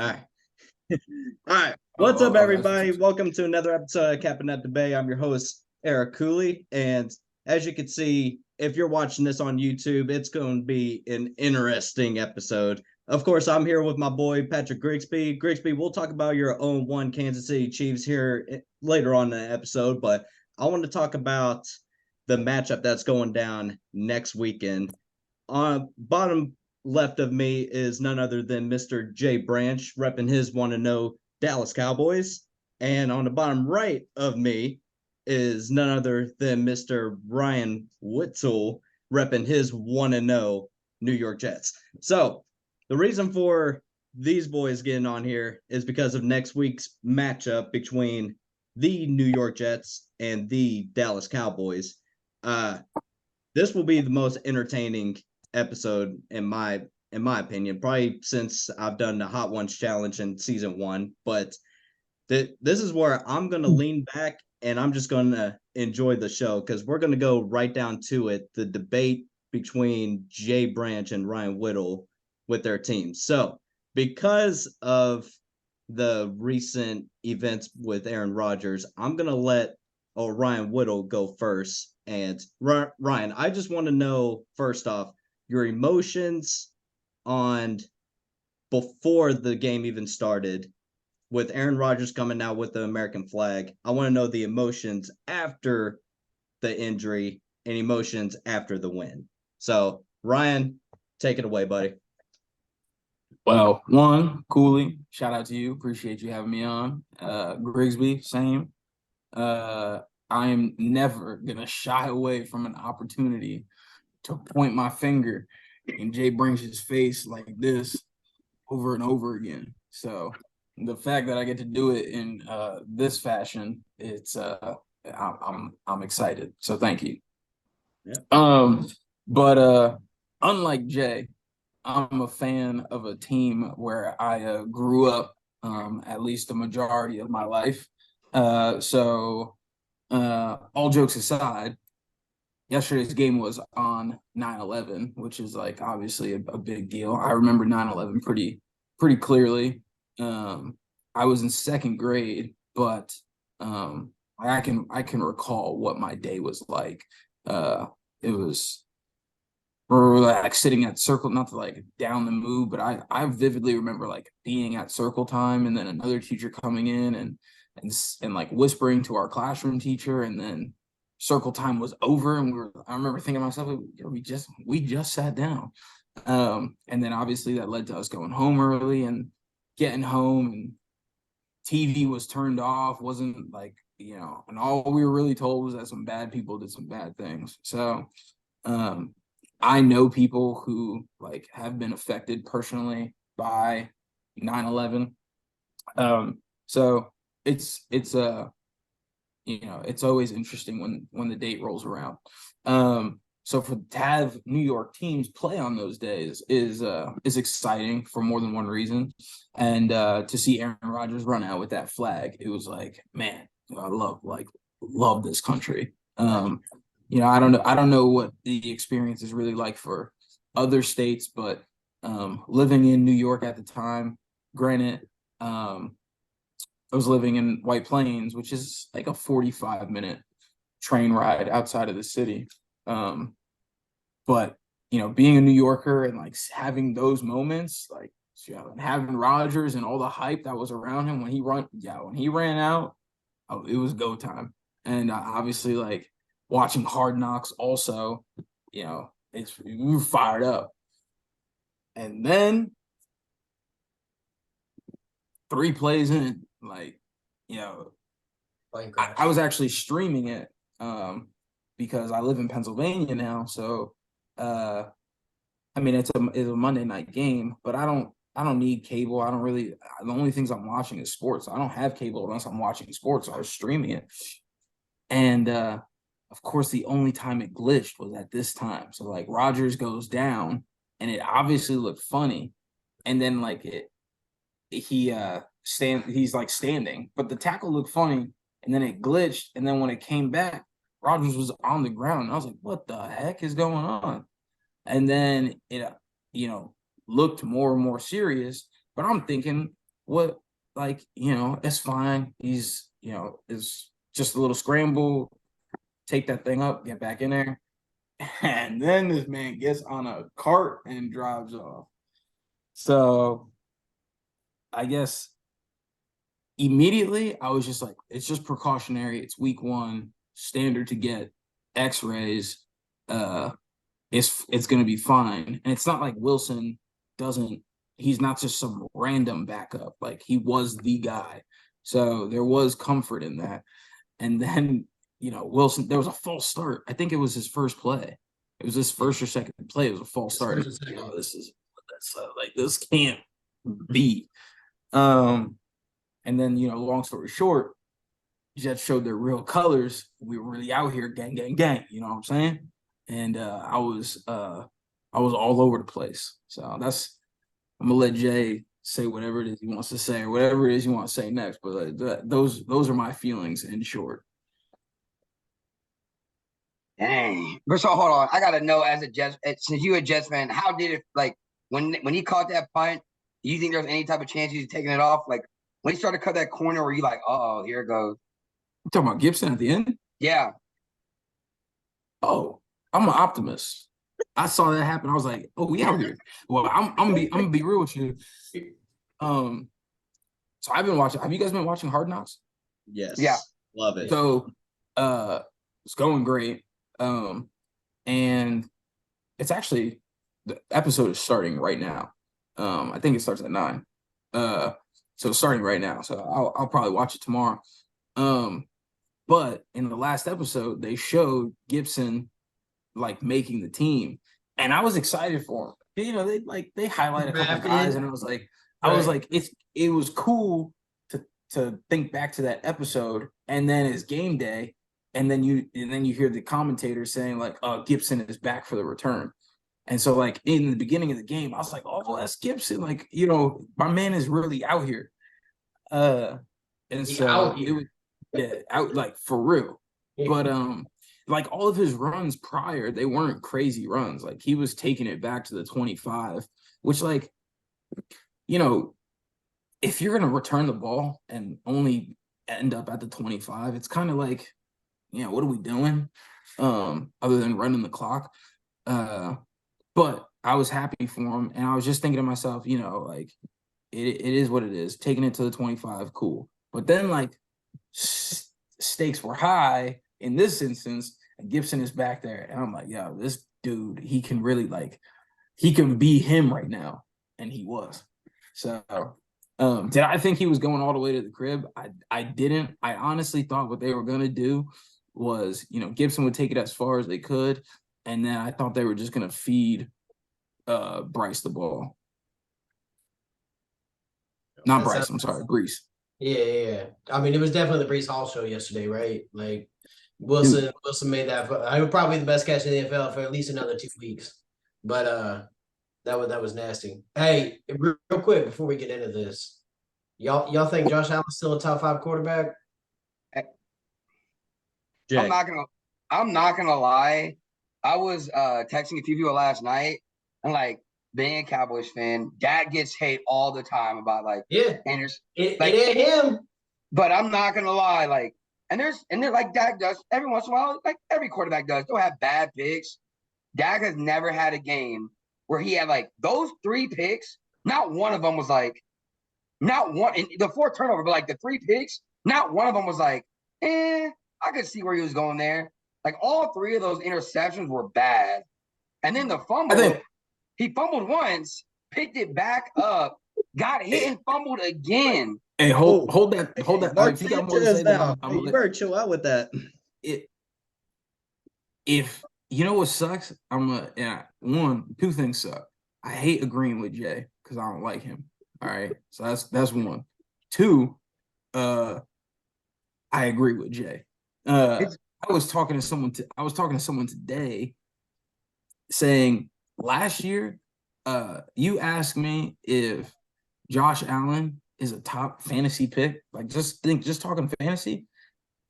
All right. All right. What's up, Oh, that's what everybody? you. Welcome to another episode of Capping at the Bay. I'm your host, Eric Cooley. And as you can see, if you're watching this on YouTube, it's going to be an interesting episode. Of course, I'm here with my boy, Patrick Grigsby. Grigsby, we'll talk about your own one Kansas City Chiefs here later on in the episode, but I want to talk about the matchup that's going down next weekend. On bottom left of me is none other than Mr. Jay Branch, repping his want to know Dallas Cowboys. And on the bottom right of me is none other than Mr. Ryan Whittle, repping his want to know New York Jets. So the reason for these boys getting on here is because of next week's matchup between the New York Jets and the Dallas Cowboys. This will be the most entertaining episode in my opinion, probably since I've done the Hot Ones challenge in season 1. But this is where I'm going to lean back and I'm just going to enjoy the show because we're going to go right down to it, the debate between Jay Branch and Ryan Whittle with their teams. So because of the recent events with Aaron Rodgers, I'm going to let Ryan Whittle go first. And Ryan, I just want to know first off your emotions on before the game even started with Aaron Rodgers coming out with the American flag. I want to know the emotions after the injury and emotions after the win. So, Ryan, take it away, buddy. Well, one, Cooley, shout out to you. Appreciate you having me on. Grigsby, same. I am never gonna shy away from an opportunity to point my finger in Jay Branch's face like this over and over again. So the fact that I get to do it in this fashion, I'm excited. So thank you. Yeah. But unlike Jay, I'm a fan of a team where I grew up at least the majority of my life. So all jokes aside, yesterday's game was on 9/11, which is like obviously a big deal. I remember 9/11 pretty clearly. I was in second grade, but I can recall what my day was like. It was or like sitting at circle, not to like down the mood, but I vividly remember like being at circle time and then another teacher coming in and like whispering to our classroom teacher, and then circle time was over and I remember thinking to myself, we just sat down. And then obviously that led to us going home early and getting home, and TV was turned off, wasn't like, and all we were really told was that some bad people did some bad things. So um I know people who like have been affected personally by 9/11. So it's it's always interesting when the date rolls around. So to have New York teams play on those days is exciting for more than one reason. And to see Aaron Rodgers run out with that flag, it was like, man, I love this country. I don't know what the experience is really like for other states, but living in New York at the time, granted, I was living in White Plains, which is like a 45-minute train ride outside of the city. Um, but being a New Yorker and like having those moments, like and having Rodgers and all the hype that was around him when he ran out, it was go time. And obviously, like watching Hard Knocks, also, we were fired up. And then 3 plays in, like, I was actually streaming it because I live in Pennsylvania now. So, I mean, it's a Monday night game, but I don't need cable. I don't really. The only things I'm watching is sports. I don't have cable unless I'm watching sports. So I was streaming it, and of course, the only time it glitched was at this time. So like Rodgers goes down, and it obviously looked funny, and then like he's like standing, but the tackle looked funny, and then it glitched, and then when it came back, Rodgers was on the ground, and I was like, "What the heck is going on?" And then it looked more and more serious, but I'm thinking what, like, it's fine. He's, it's just a little scramble, take that thing up, get back in there. And then this man gets on a cart and drives off. So I guess immediately I was just like, it's just precautionary. It's week 1, standard to get x-rays. It's going to be fine. And it's not like Wilson he's not just some random backup. Like, he was the guy. So there was comfort in that. And then, Wilson, there was a false start. I think it was his first play. It was his first or second play. It was a false start. This can't be. And then, long story short, Jets showed their real colors. We were really out here, gang, gang, gang. You know what I'm saying? And I was all over the place. So I'm gonna let Jay say whatever it is he wants to say, or whatever it is you want to say next. But those are my feelings in short. Dang. So hold on. I gotta know, as a Jets, since you a Jets fan, how did it, like, when he caught that punt? Do you think there was any type of chance he's taking it off? Like, when he started to cut that corner, were you like, oh, here it goes? You talking about Gibson at the end? Yeah. Oh, I'm an optimist. I saw that happen. I was like, oh, we out here. Well, I'm gonna be real with you. So I've been watching. Have you guys been watching Hard Knocks? Yes. Yeah. Love it. So it's going great. And it's actually, the episode is starting right now. I think it starts at 9. So it's starting right now. So I'll probably watch it tomorrow. But in the last episode, they showed Gibson like making the team, and I was excited for him. They highlight a couple guys, and I was like, it was cool to think back to that episode, and then it's game day, and then you hear the commentator saying like, "Oh, Gibson is back for the return," and so like in the beginning of the game, I was like, "Oh, that's Gibson!" Like, my man is really out here. And so it was, out like for real. But like all of his runs prior, they weren't crazy runs. Like, he was taking it back to the 25, which, like, if you're gonna return the ball and only end up at the 25, it's kind of like, what are we doing? Other than running the clock. But I was happy for him, and I was just thinking to myself, like, it is what it is. Taking it to the 25, cool. But then, like, stakes were high in this instance, and Gibson is back there, and I'm like, yo, this dude, he can really, like, he can be him right now, and he was. So did I think he was going all the way to the crib? I didn't. I honestly thought what they were gonna do was, Gibson would take it as far as they could, and then I thought they were just gonna feed Bryce the ball. Not Bryce, I'm sorry, Breece. Yeah. I mean, it was definitely the Breece Hall show yesterday, right? Like, Wilson made that. I would probably the best catch in the NFL for at least another 2 weeks. But that was nasty. Hey, real quick before we get into this, y'all think Josh Allen's still a top 5 quarterback? Jay. I'm not gonna lie. I was texting a few people last night, and like, being a Cowboys fan, Dak gets hate all the time about Anderson. It ain't him. But I'm not gonna lie, like, and they're like, Dak does every once in a while, like every quarterback does. They'll have bad picks. Dak has never had a game where he had like those 3 picks. Not one of them was like, not one in the 4 turnover, but like the 3 picks, not one of them was like, I could see where he was going there. Like, all 3 of those interceptions were bad. And then the fumble. He fumbled once, picked it back up, got hit and fumbled again. Hey, hold that. If you got more to say now, you better chill out with that. If you know what sucks, two things suck. I hate agreeing with Jay because I don't like him. All right, so that's one. 2, I agree with Jay. I was talking to someone today saying, last year, you asked me if Josh Allen is a top fantasy pick, like just talking fantasy,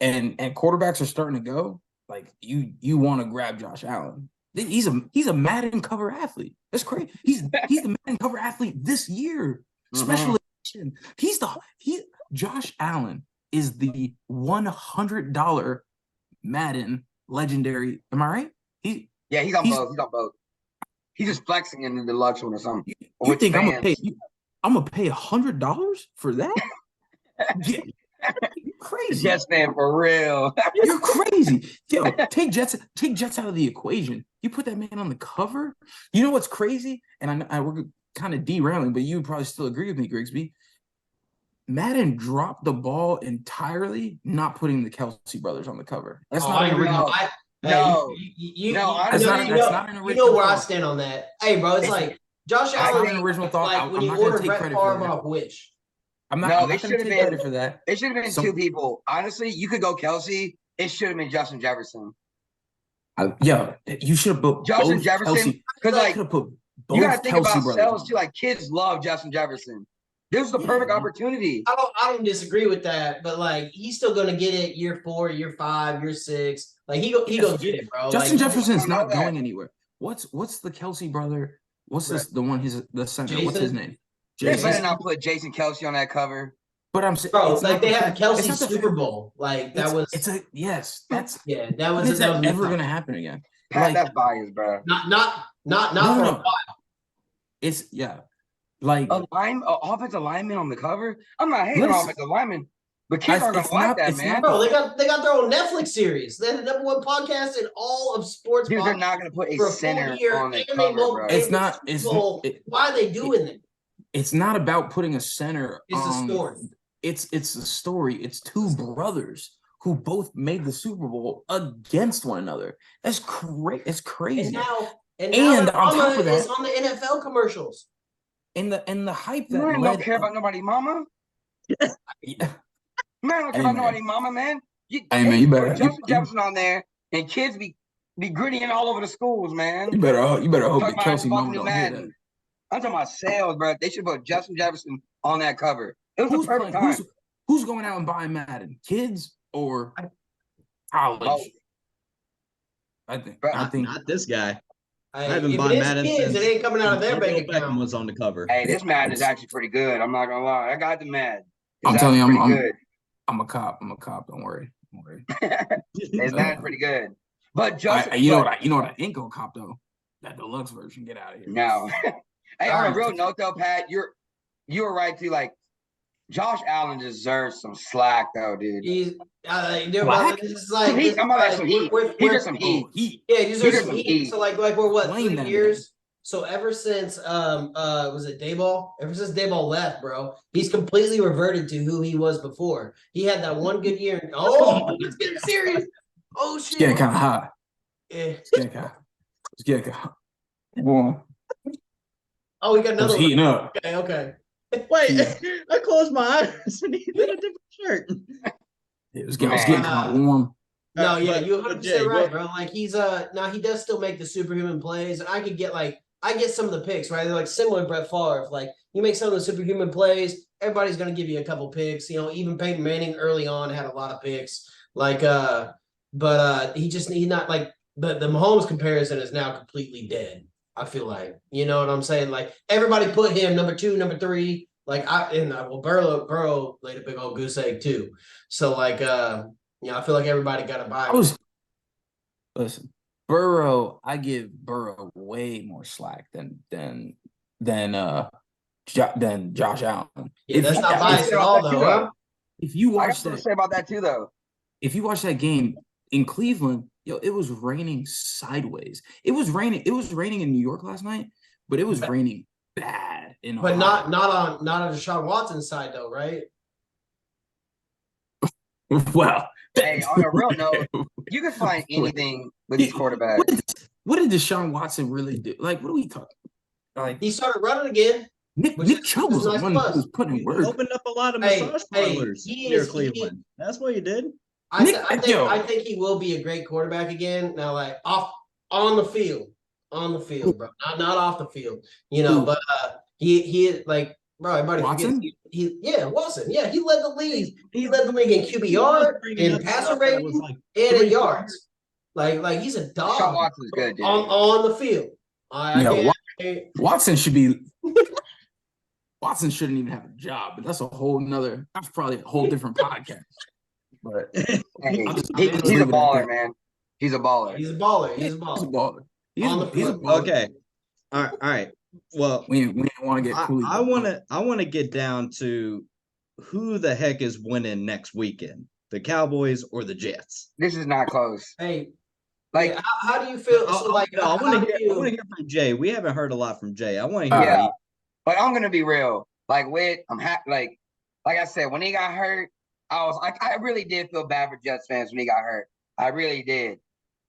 and quarterbacks are starting to go, like, you want to grab Josh Allen. He's a Madden cover athlete. That's crazy. He's the Madden cover athlete this year, especially legend. Josh Allen is the $100 Madden legendary. Am I right? He's on both. He's on both. He's just flexing in the deluxe one or something. You think I'm gonna pay $100 for that? Yeah. You're crazy. Jets fan for real. You're crazy. Yo, take Jets out of the equation. You put that man on the cover. You know what's crazy? And we're kind of derailing, but you would probably still agree with me, Grigsby. Madden dropped the ball entirely, not putting the Kelsey brothers on the cover. That's not an original. No, you know where I stand on that. Hey, bro, it's like Josh Allen. An original thought. Like when you order Brett Favre off Wish. I'm not going to take credit for that. It should have been two people. Honestly, you could go Kelsey. It should have been Justin Jefferson. You should have put Justin Jefferson because like you got to think Kelsey about sales too. Like kids love Justin Jefferson. This was the perfect opportunity. I don't disagree with that, but like he's still gonna get it year 4, year 5, year 6. Like he gonna get it, bro. Justin Jefferson is not going anywhere. What's the Kelsey brother? What's this? The one the center. Jason? What's his name? They better not put Jason Kelsey on that cover. But I'm saying, bro, like they had Kelsey Super Bowl. Like that was. It's a yes. That's that was. Is that ever gonna happen again? Pat, that's biased, bro. Not for a while. It's like offensive lineman on the cover. I'm not hating on offensive lineman, but kids aren't gonna like that, man. Bro, they got their own Netflix series. They had the #1 podcast in all of sports. Dude, they're not gonna put a center on the cover, bro. It's not. Why are they doing it? It's not about putting a center. It's a story. It's a story. It's two brothers who both made the Super Bowl against one another. That's crazy. It's crazy. And now on top of that, is on the NFL commercials. And the hype that man don't care about nobody, mama. Yeah. Man don't care about nobody, mama. Man, you better put Justin Jefferson on there, and kids be grittying all over the schools, man. You better hope that Kelsey mama don't hear that. I'm talking about sales, bro. They should put Justin Jefferson on that cover. It was the perfect time. Who's going out and buying Madden? Kids or college? Oh. I think not this guy. I haven't bought Madden since it ain't coming out of their bank account. Beckham was on the cover. Hey, this Madden is actually pretty good. I'm not gonna lie. I got the Madden. I'm telling you, I'm a cop. Don't worry. It's not pretty good. But you know what I ain't gonna cop though? That deluxe version. Get out of here. No. Hey, on a real note though, Pat, you were right too. Like Josh Allen deserves some slack though, dude. He's I'm about some heat. He deserves some heat. Yeah, he deserves some heat. So like we're what 3 years? So ever since was it Dayball? Ever since Dayball left, bro, he's completely reverted to who he was before. He had that one good year. It's getting serious. Oh shit. It's getting kind of hot. Yeah. It's getting kind of hot. Boy. Oh, we got another one. Heating up. Okay. Wait, I closed my eyes and he's in a different shirt. It was getting kind of warm. No, yeah, you're 100% right, bro. Like he's now he does still make the superhuman plays, and I get some of the picks, right? They're like similar to Brett Favre. Like you make some of the superhuman plays, everybody's gonna give you a couple picks. You know, even Peyton Manning early on had a lot of picks. Like but he's not like the Mahomes comparison is now completely dead. I feel like, you know what I'm saying? Like everybody put him number 2, number 3. Like Burrow laid a big old goose egg too. So like I feel like everybody got to buy. Listen, Burrow. I give Burrow way more slack than Josh Allen. Yeah, that's not biased at all, though. Huh? If you watch that, say about that too, though. If you watch that game in Cleveland, it was raining sideways. It was raining in New York last night, but it was raining bad in Ohio. But not on Deshaun Watson's side though, right? Well, hey, on a real note, you can find anything with these quarterbacks. What did Deshaun Watson really do? Like, what are we talking? Like he started running again. Nick Chubb was the one who was putting work. Opened up a lot of massage parlors near Cleveland. That's what he did. I think he will be a great quarterback again. Now, like on the field, bro, not off the field. You know, but he like, bro, everybody Watson. Watson. Yeah, he led the league. He led the league in QBR, in passer rating, and in yards. Like he's a dog. Deshaun Watson's good, dude. On the field. Watson should be. Watson shouldn't even have a job, but that's probably a whole different podcast. But Hey, I'll just he's a leave it at baller, that. man. He's a baller. He's a baller. He's a He's a baller. baller. He's On the a field. baller. Okay. All right. Well, We didn't want to get Cooley. I want to get down to who the heck is winning next weekend, the Cowboys or the Jets? This is not close. Hey, Like, yeah, how do you feel? So, like, I how want do to you? hear from Jay. We haven't heard a lot from Jay. I want to hear. yeah. But I'm gonna be real. Like, I'm happy. Like I said, when he got hurt, I really did feel bad for Jets fans when he got hurt. I really did.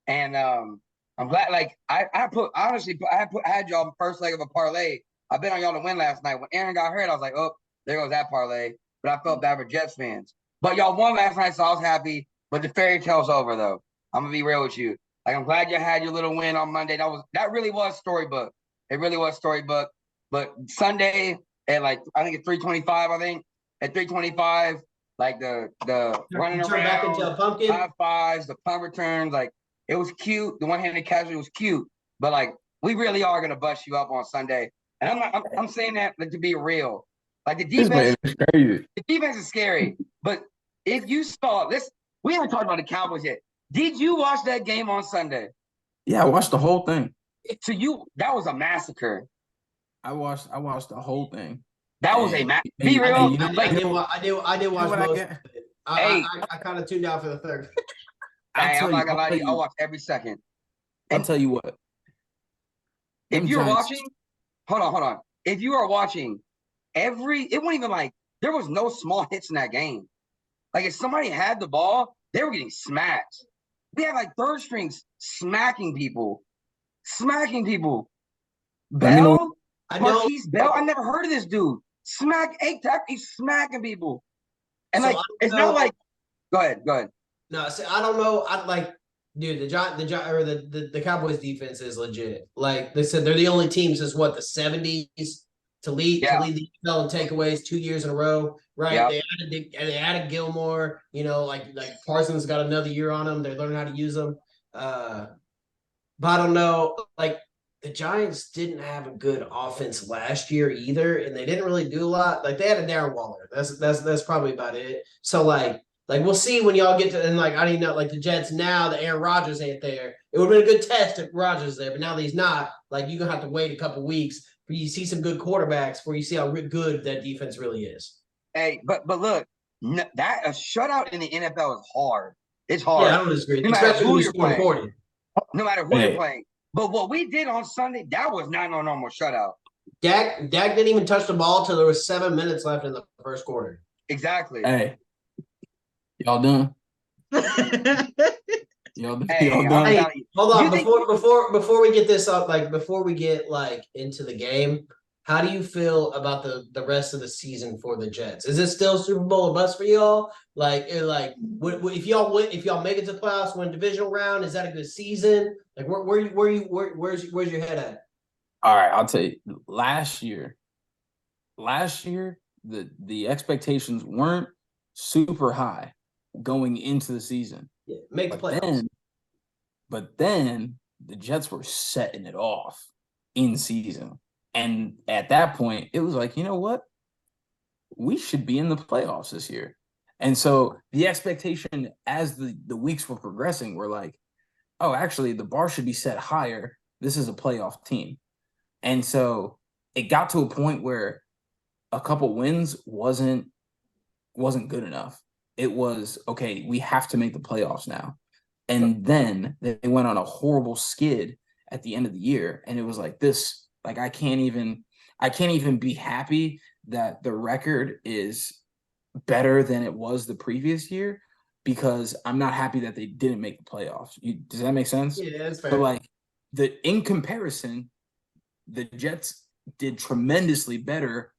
And I'm glad. Like, I had y'all first leg of a parlay. I bet on y'all to win last night. When Aaron got hurt, I was like, oh, there goes that parlay. But I felt bad for Jets fans. But y'all won last night, so I was happy. But the fairy tale's over, though. I'm gonna be real with you. Like, I'm glad you had your little win on Monday. That really was storybook. It really was storybook. But Sunday at I think it's 3:25. I think at 3:25, like the running Turn back into around, a pumpkin. high fives, the punt returns, like it was cute. The one-handed catch was cute. But like we really are gonna bust you up on Sunday. And I'm saying that to be real. Like the defense is scary. But if you saw this, we haven't talked about the Cowboys yet. Did you watch that game on Sunday? Yeah, I watched the whole thing. That was a massacre. I watched the whole thing. That was a be real. I did watch most of it. I kind of tuned out for the third. I'm not gonna lie to you. I watched every second. I'll tell you what. If you're watching, hold on. If you are watching it wasn't even there was no small hits in that game. Like if somebody had the ball, they were getting smacked. We had third strings smacking people. Bell, Marquise Bell. I never heard of this dude. He's smacking people. And it's not like. Go ahead. No, see, I don't know. Dude, the Cowboys defense is legit. Like they said, they're the only team since the 70s to lead the NFL in takeaways 2 years in a row. Right? Yep. They added Gilmore. Like Parsons got another year on them. They're learning how to use them. But I don't know. The Giants didn't have a good offense last year either, and they didn't really do a lot. They had a Darren Waller. That's probably about it. So we'll see when y'all get to and I didn't know the Jets now that Aaron Rodgers ain't there. It would have been a good test if Rodgers is there, but now that he's not, you're gonna have to wait a couple weeks for you to see some good quarterbacks before you see how good that defense really is. Hey, but look, that a shutout in the NFL is hard. It's hard. Yeah, I don't disagree. Especially who you're playing. No matter who you're playing. But what we did on Sunday, that was not no normal shutout. Dak didn't even touch the ball till there was 7 minutes left in the first quarter. Exactly. Hey, y'all done? Y'all done? Hey, hold on. Before we get this up, before we get into the game, how do you feel about the rest of the season for the Jets? Is it still Super Bowl or bust for y'all? If y'all make it to the playoffs, win divisional round, is that a good season? Where's your head at? All right, I'll tell you. Last year, the expectations weren't super high going into the season. Yeah, make the playoffs. But then the Jets were setting it off in season. And at that point, it was you know what? We should be in the playoffs this year. And so the expectation as the weeks were progressing were oh, actually, the bar should be set higher. This is a playoff team. And so it got to a point where a couple wins wasn't good enough. It was, okay, we have to make the playoffs now. And then they went on a horrible skid at the end of the year. And it was this, I can't even be happy that the record is better than it was the previous year because I'm not happy that they didn't make the playoffs. Does that make sense? Yeah, that's fair. So in comparison, the Jets did tremendously better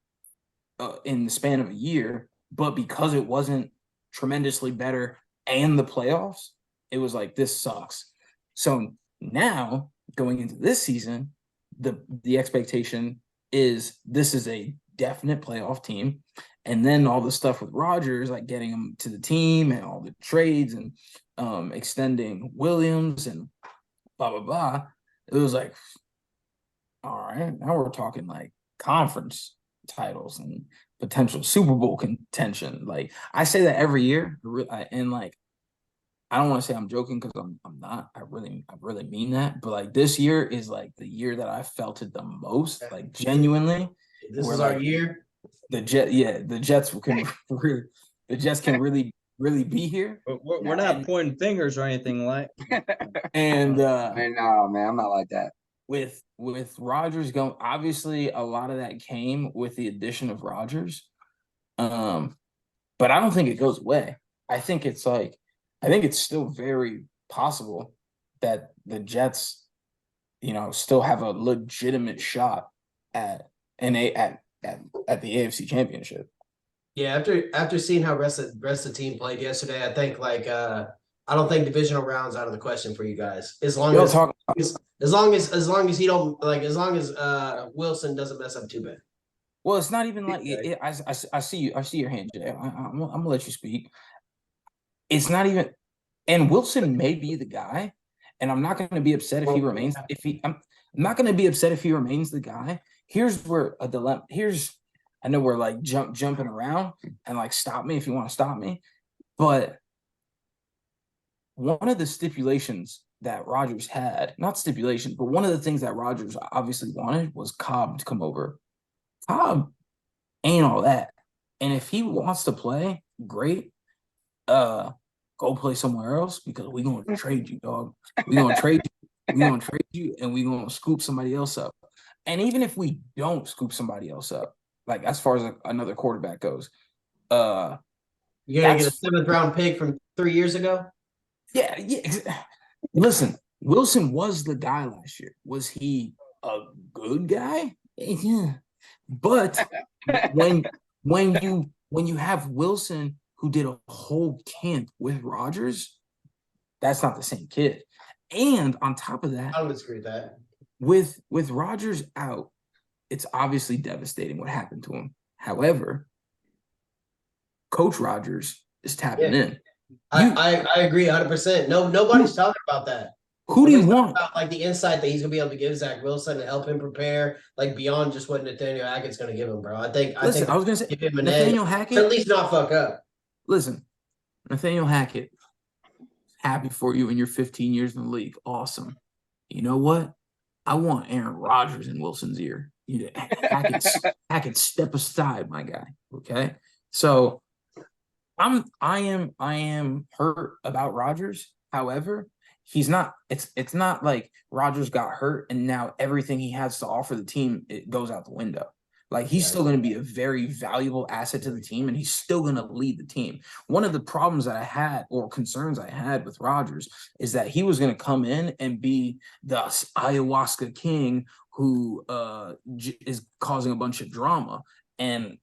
in the span of a year, but because it wasn't tremendously better and the playoffs, it was this sucks. So now going into this season, the expectation is this is a definite playoff team. And then all the stuff with Rodgers, getting him to the team and all the trades and extending Williams and blah, blah, blah. It was all right, now we're talking conference titles and potential Super Bowl contention. Like I say that every year, and like I don't want to say I'm joking because I'm not. I really mean that. But like this year is like the year that I felt it the most, like genuinely. This is our year. The Jets can really, the Jets can really be here. We're not pointing fingers or anything like. And man, no, man, I'm not like that. With Rodgers going, obviously a lot of that came with the addition of Rodgers. But I don't think it goes away. I think it's still very possible that the Jets, still have a legitimate shot at the AFC Championship. Yeah, after seeing how rest of the team played yesterday, I think I don't think divisional rounds out of the question for you guys. As long as he don't as long as Wilson doesn't mess up too bad. Well, it's not even like I see you. I see your hand, Jay. I'm gonna let you speak. It's not even, and Wilson may be the guy, and I'm not going to be upset if he remains. I'm not going to be upset if he remains the guy. Here's where a dilemma. I know we're like jumping around, and like stop me if you want to stop me, but one of the stipulations that Rodgers had, not stipulation, but one of the things that Rodgers obviously wanted was Cobb to come over. Cobb ain't all that. And if he wants to play, great. Go play somewhere else because we're gonna trade you, dog. We're gonna trade you. We're gonna trade you and we're gonna scoop somebody else up. And even if we don't scoop somebody else up, like as far as another quarterback goes, you're gonna get a 7th round pick from 3 years ago? Yeah. Listen, Wilson was the guy last year. Was he a good guy? Yeah. But when you have Wilson who did a whole camp with Rodgers, that's not the same kid. And on top of that, I don't disagree with that. With Rodgers out, it's obviously devastating what happened to him. However, Coach Rodgers is tapping in. I agree 100%. Nobody's talking about that. Who do you want? About, like the insight that he's gonna be able to give Zach Wilson to help him prepare, like beyond just what Nathaniel Hackett's gonna give him, bro. I was gonna say give him Nathaniel Hackett, at least not fuck up. Listen, Nathaniel Hackett, happy for you in your 15 years in the league. Awesome. You know what? I want Aaron Rodgers in Wilson's ear. Hackett, step aside, my guy. Okay. So I am hurt about Rodgers. However, he's not. It's not like Rodgers got hurt and now everything he has to offer the team it goes out the window. Like he's still going to be a very valuable asset to the team, and he's still going to lead the team. One of the problems that I had or concerns I had with Rodgers is that he was going to come in and be the ayahuasca king who is causing a bunch of drama, and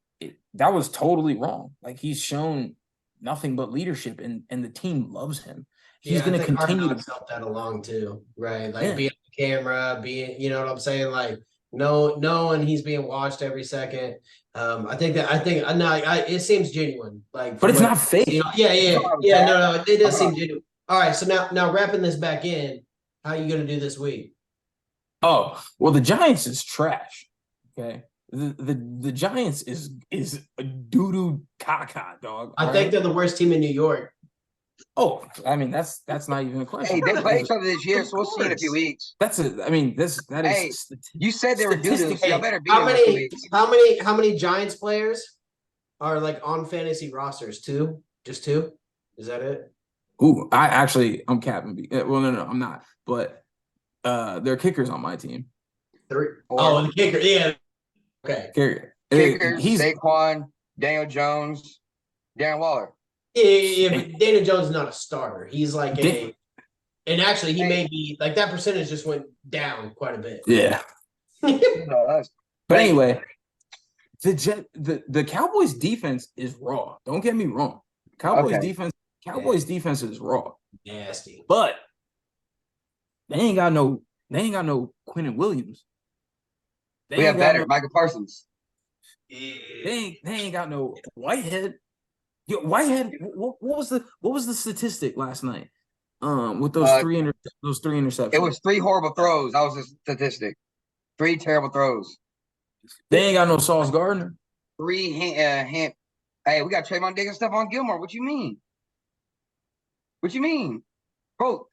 that was totally wrong. Like he's shown nothing but leadership, and the team loves him. He's going to continue to help that along too, right? Like being on the camera, you know what I'm saying, like. Knowing he's being watched every second. It seems genuine. Like, but it's not fake. Yeah. No, it does seem genuine. All right, so now wrapping this back in, how are you gonna do this week? Oh, well, the Giants is trash. Okay. The Giants is a doo-doo caca, dog. I think they're the worst team in New York. Oh, I mean that's not even a question. Hey, they play each other this year, so we'll see in a few weeks. That is. Hey, you said they were doo-doo, so y'all better beat how them in 2 weeks. How many Giants players are like on fantasy rosters? 2? Just 2? Is that it? Ooh, I'm capping. Well, no, I'm not. But there are kickers on my team. 3. Oh, the kicker. Yeah. Okay. Kickers, Saquon, Daniel Jones, Darren Waller. Yeah, but Daniel Jones is not a starter. He's like and actually he may be like that percentage just went down quite a bit. Yeah. But anyway, the Cowboys defense is raw. Don't get me wrong. Cowboys defense is raw. Nasty. But they ain't got no Quinnen Williams. We have better Michael Parsons. They ain't got no Whitehead. Yo, Whitehead, what was the statistic last night? With those three interceptions. It was 3 horrible throws. That was the statistic. 3 terrible throws. They ain't got no Sauce Gardner. 3 hand. Hey, we got Trayvon Diggs and Stephon Gilmore. What you mean? What you mean? Bro,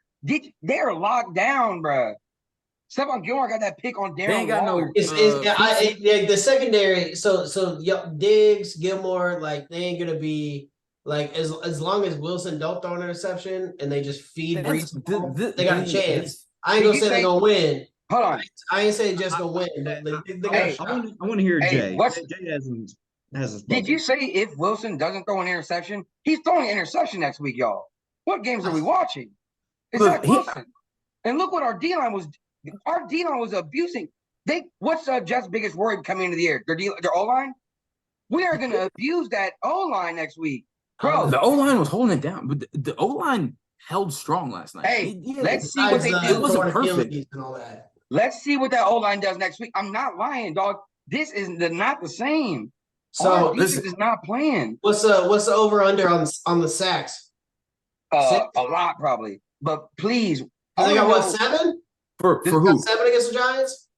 they're locked down, bro. Stephon Gilmore got that pick on They ain't Darren got Waller. The secondary. So Diggs, Gilmore, like they ain't gonna be like as long as Wilson don't throw an interception and they just feed Brees, they got a chance. I ain't gonna say they're gonna win. Hold on. I ain't saying just gonna win. But they got a shot. I want to hear Jay. Jay hasn't spoken. Did you say if Wilson doesn't throw an interception, he's throwing an interception next week, y'all? What games are we watching? It's Zach Wilson. And look what our D-line was. Our D-line was abusing. What's Jets' biggest worry coming into the year? Their O-line? We are going to abuse that O-line next week. Bro. The O-line was holding it down, but the O-line held strong last night. Hey, let's see what they do. It wasn't perfect. And all that. Let's see what that O-line does next week. I'm not lying, dog. This is not the same. So this is not playing. What's the over-under on the sacks? A lot, probably. But please. They got what, 7? For who? 7 against the Giants?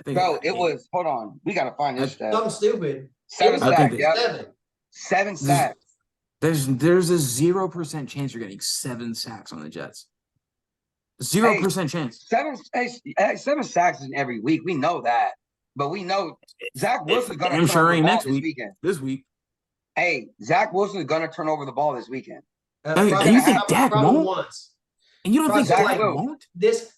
Bro, it was. Hold on. We got to find this stat. Something stupid. 7 sacks. Yeah. 7 sacks. There's a 0% chance you're getting 7 sacks on the Jets. 0% chance. 7 sacks in every week. We know that. But we know Zach Wilson's going to turn over the ball this weekend. This week. Hey, Zach Wilson's going to turn over the ball this weekend. And you think Dak won't? And you don't think Dak won't?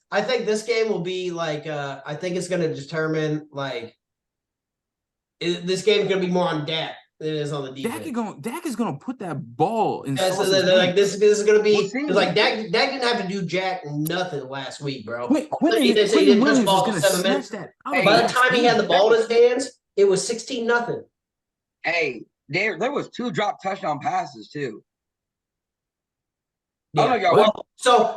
I think this game will be like I think it's going to determine like this game is going to be more on Dak than it is on the defense. Dak is going to put that ball in. So like this is going to be like Dak didn't have to do jack nothing last week, bro. Quentin Williams is going to snatch that. By the time he had the ball in his hands, it was 16-0. Hey, there was 2 drop touchdown passes too. Yeah.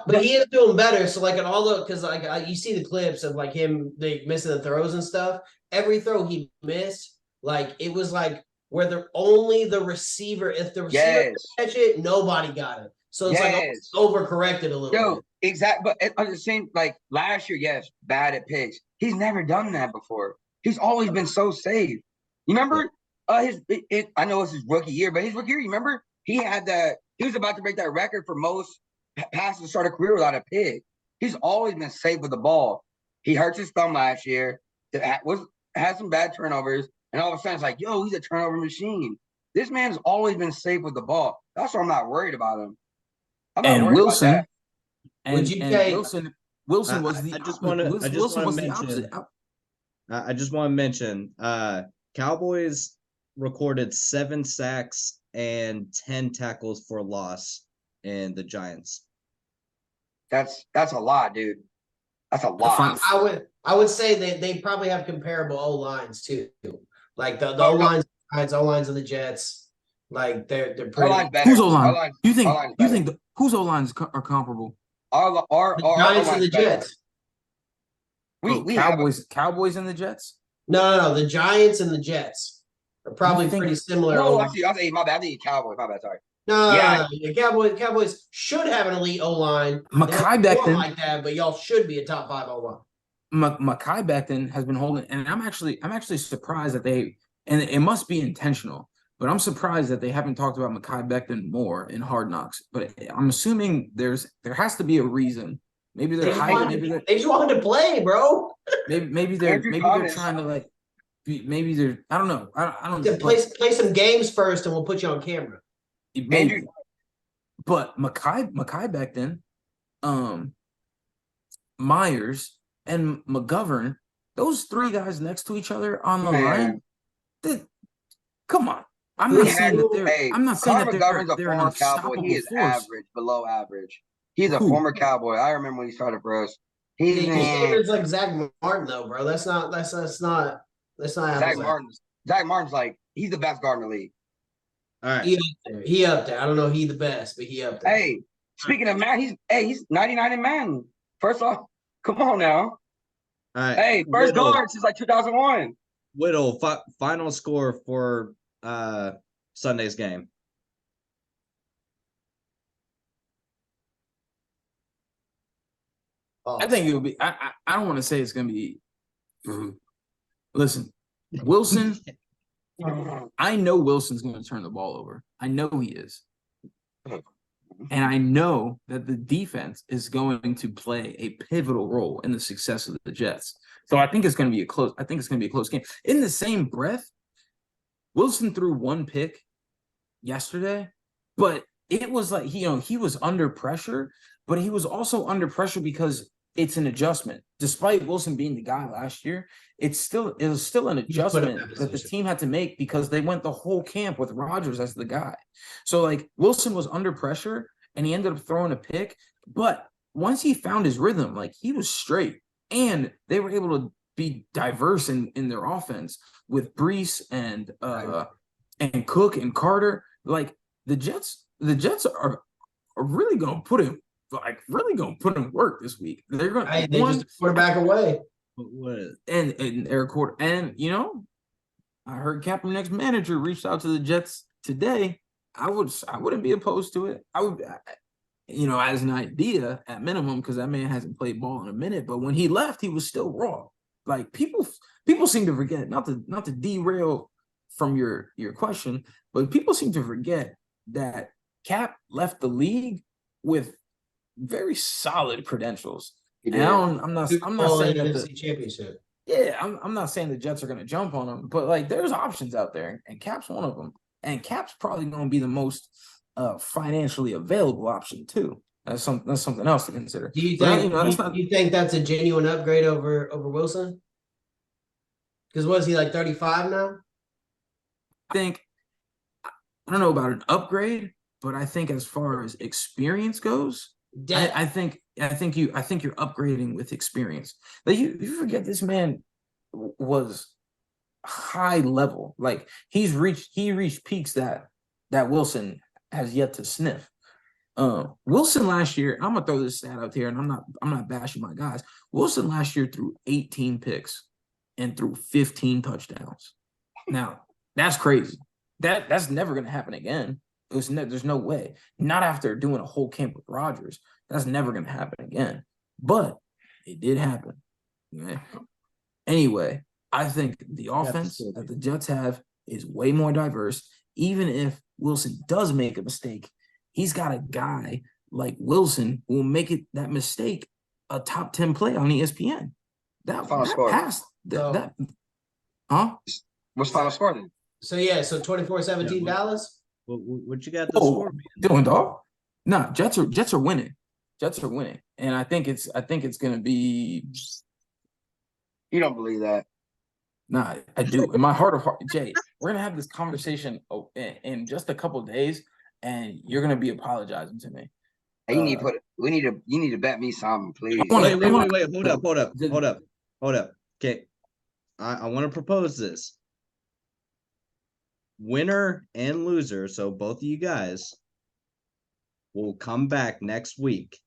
But he is doing better. So like in all the because like you see the clips of like him missing the throws and stuff. Every throw he missed, like it was like where only the receiver, if the receiver catch it, nobody got it. So it's like overcorrected a little bit. Exactly. But at the same like last year, bad at picks. He's never done that before. He's always been so safe. You remember I know it's his rookie year, but his rookie year, you remember he had that. He was about to break that record for most passes to start a career without a pick. He's always been safe with the ball. He hurt his thumb last year. Had some bad turnovers, and all of a sudden it's like, yo, he's a turnover machine. This man's always been safe with the ball. That's why I'm not worried about him. I'm not worried Wilson, about that. Would you say Wilson was the? I just want to mention, Cowboys recorded 7 sacks and 10 tackles for loss in the Giants. That's a lot, dude. That's a lot. I would say that they probably have comparable O lines too. Like the O lines of the Jets, like they're pretty. Who's O line? You think whose O lines are comparable? Our Giants and the Jets. Cowboys and the Jets. No. The Giants and the Jets are probably pretty similar. No, actually, my bad. I think Cowboys. My bad. Sorry. No. Cowboys should have an elite O line. Mekhi Becton like that, but y'all should be a top 5 O line. Mekhi Becton has been holding, and I'm actually surprised that they, and it must be intentional, but I'm surprised that they haven't talked about Mekhi Becton more in Hard Knocks. But I'm assuming there has to be a reason. Maybe they're hiding. They just wanted to play, bro. Maybe they're trying to like. Maybe they're. I don't know. I don't know. Play some games first, and we'll put you on camera. Maybe. But Mekhi Becton, Myers, and McGovern, those 3 guys next to each other on the line. Come on. I'm not saying that they're an unstoppable He is force. average, below average. He's a former Cowboy. I remember when he started for us. He's like Zach Martin, though, bro. That's not. Zach Martin's like he's the best guard in the league. All right, he up there. I don't know he the best, but he up there. Hey, speaking of Madden, he's 99 in Madden. First off, come on now. All right. Hey, first guard since like 2001. Whittle, final score for Sunday's game. I think it will be. I don't want to say it's going to be. Listen, Wilson, I know Wilson's going to turn the ball over. I know he is. And I know that the defense is going to play a pivotal role in the success of the Jets. So I think it's going to be a close game. In the same breath, Wilson threw one pick yesterday, but it was like he was under pressure, but he was also under pressure because it's an adjustment. Despite Wilson being the guy last year, it was still an adjustment that the team had to make because they went the whole camp with Rodgers as the guy. So like Wilson was under pressure and he ended up throwing a pick, but once he found his rhythm, like he was straight, and they were able to be diverse in their offense with Brees and Cook and Carter. Like the Jets are really gonna put in work this week. They're gonna they just quarterback away. And Eric Quarter, and I heard Kaepernick's manager reached out to the Jets today. I wouldn't be opposed to it. I would, as an idea at minimum, because that man hasn't played ball in a minute. But when he left, he was still raw. Like people seem to forget, not to derail from your question, but people seem to forget that Cap left the league with very solid credentials. And I'm not saying that the championship. Yeah, I'm not saying the Jets are going to jump on him, but like there's options out there, and Cap's one of them. And Cap's probably going to be the most financially available option too. That's something else to consider. Do you think? You think that's a genuine upgrade over Wilson? Because was he like 35 now? I don't know about an upgrade, but I think as far as experience goes, I think you're upgrading with experience. Like you forget this man was high level. Like he reached peaks that Wilson has yet to sniff. Wilson last year, I'm gonna throw this stat out here, and I'm not bashing my guys. Wilson last year threw 18 picks and threw 15 touchdowns. Now that's crazy. That's never gonna happen again. There's no way. Not after doing a whole camp with Rodgers. That's never gonna happen again. But it did happen. Okay? Anyway, I think the offense that the Jets have is way more diverse. Even if Wilson does make a mistake, he's got a guy like Wilson who will make that mistake a top 10 play on ESPN. What's final score then? So 24-17 Dallas. What you got the score? Doing dog? No, Jets are winning. Jets are winning, and I think it's gonna be. You don't believe that? Nah, I do. In my heart of heart, Jay, we're gonna have this conversation in just a couple of days, and you're gonna be apologizing to me. You need to bet me something, please. Wait. Hold up. Okay. I want to propose this. Winner and loser, so both of you guys will come back next week.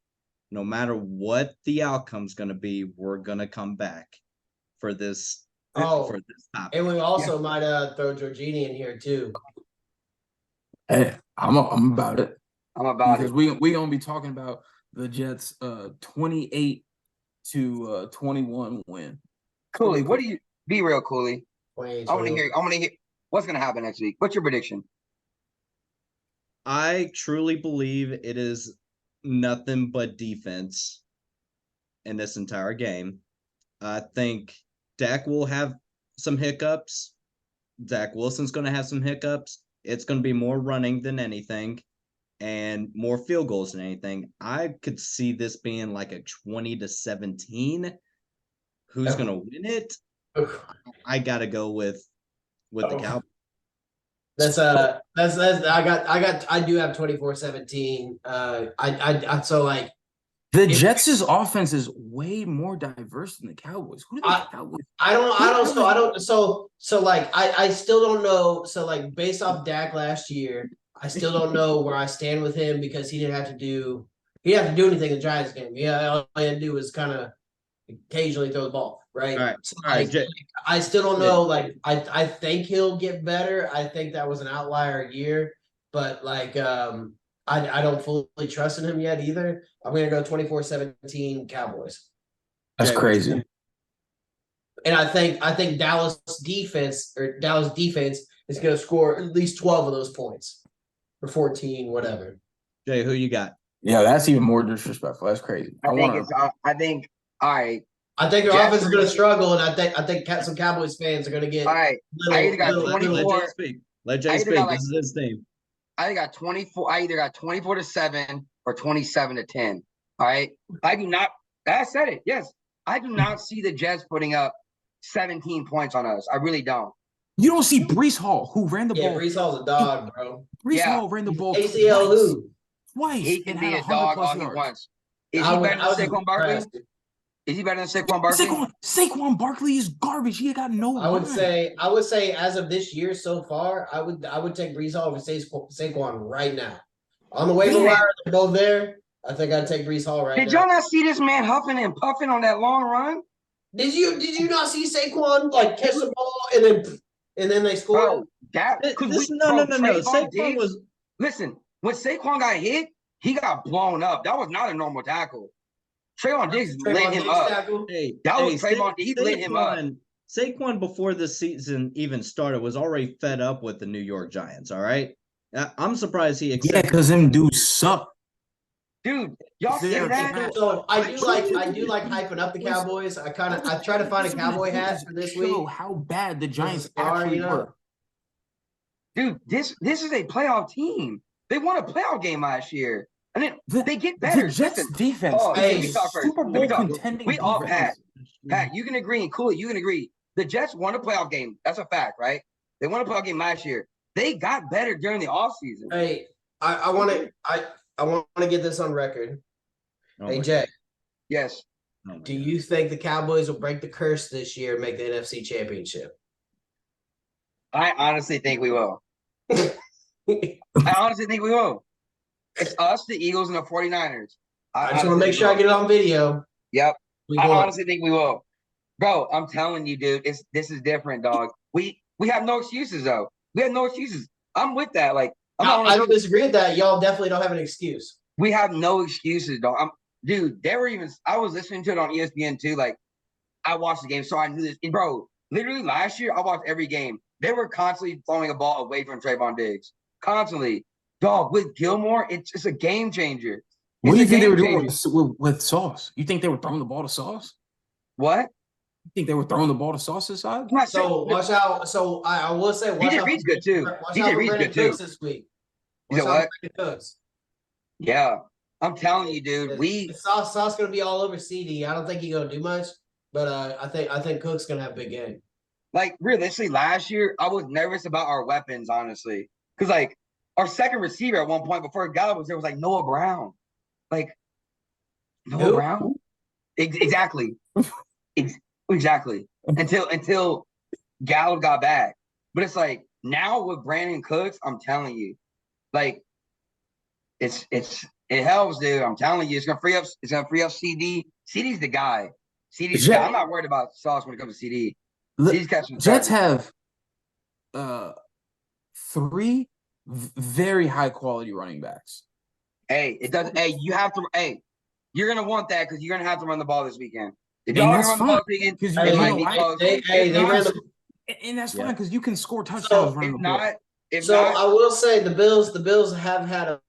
No matter what the outcome's going to be, we're going to come back for this topic. And we also might throw Giorgini in here too. Hey, I'm about it. I'm about because it. We gonna be talking about the Jets 28-21 win. Cooley, what do you be real, Cooley? I want to hear what's gonna happen next week. What's your prediction? I truly believe it is nothing but defense in this entire game. I think Dak will have some hiccups. Zach Wilson's going to have some hiccups. It's going to be more running than anything and more field goals than anything. I could see this being like a 20-17. Who's going to win it? I got to go with the Cowboys. I do have 24-17. So like the Jets' offense is way more diverse than the Cowboys. Who do the Cowboys? So like I still don't know. So like based off Dak last year, I still don't know where I stand with him because he didn't have to do anything in the Giants game. Yeah, all he had to do was kind of occasionally throw the ball, right? All right. So, all right, Jay. I still don't know. Like I think he'll get better. I think that was an outlier year, but like I don't fully trust in him yet either. I'm gonna go 24-17 Cowboys. That's crazy. And I think Dallas defense is going to score at least 12 of those points or 14, whatever. Jay, who you got? Yeah, that's even more disrespectful. That's crazy. I think all right. I think their Jets offense is are going to gonna- struggle, and I think some Cowboys fans are going to get All right. I either got Let 24. Jay speak. Let Jay I either speak. got, like, This is his team. I got 24. I either got 24-7 or 27-10. All right. I do not. I said it. Yes. I do not see the Jets putting up 17 points on us. I really don't. You don't see Brees Hall, who ran the Yeah, ball. Brees Hall's a dog, bro. Brees Yeah. Hall ran the ball ACL who? twice He can and be had a dog 100+ all he yards. wants. Is he better than Saquon Barkley? impressed. Is he better than Saquon Barkley? Saquon Barkley is garbage. He got no I would line. say as of this year so far, I would take Brees Hall over Saquon right now. On the waiver wire, they're both there. I think I'd take Brees Hall right now. Did y'all not see this man huffing and puffing on that long run? Did you not see Saquon like catch the ball and then they scored? Bro, No. Saquon was. Listen, when Saquon got hit, he got blown up. That was not a normal tackle. Trayvon Diggs lit him up. That was Trayvon. He lit him up. Saquon, before the season even started, was already fed up with the New York Giants. All right, I'm surprised he accepted. Yeah, because them dudes suck. Dude, y'all see that? So I do like hyping up the Cowboys. I try to find a Cowboy hat for this week. How bad the Giants are, actually were. Dude, this is a playoff team. They won a playoff game last year. And then they get better. The Jets defense. Let me talk first. Super Bowl contending. We all Pat, you can agree, and Cooley, you can agree. The Jets won a playoff game. That's a fact, right? They won a playoff game last year. They got better during the offseason. Hey, I want to get this on record. Hey, Jay. Yes. Do you think the Cowboys will break the curse this year and make the NFC Championship? I honestly think we will. I honestly think we will. It's us, the Eagles, and the 49ers. I just want to make sure I get it on video. Yep. I honestly think we will. Bro, I'm telling you, dude, this is different, dog. We have no excuses, though. We have no excuses. I'm with that. Like, I don't disagree with that. Y'all definitely don't have an excuse. We have no excuses, dog. Dude, I was listening to it on ESPN too. Like, I watched the game, so I knew this. And bro, literally last year, I watched every game. They were constantly throwing a ball away from Trayvon Diggs. Constantly. Dog, with Gilmore, it's a game changer. What do you think they were doing with Sauce? You think they were throwing the ball to Sauce? What? You think they were throwing the ball to Sauce's side? So watch out. So I will say, watch DJ out. Reed's good too. DJ Reed's good too this week. You know what? Yeah, I'm telling you, dude. Sauce gonna be all over CD. I don't think he's gonna do much, but I think Cook's gonna have a big game. Like realistically, last year I was nervous about our weapons, honestly, because like our second receiver at one point before Gallup was there was like Noah Brown, like Noah Brown. Exactly. Exactly. Until Gallup got back. But it's like now with Brandon Cooks, I'm telling you, like it helps, dude. I'm telling you, it's gonna free up CD. CD's the guy. CD's the guy. I'm not worried about Sauce when it comes to CD. Jets have 3 very high quality running backs. Hey, it doesn't. Hey, you have to. Hey, you're gonna want that because you're gonna have to run the ball this weekend. If y'all run the ball this weekend, it might be close. And that's fine because you can score touchdowns running the ball. I will say the Bills have had a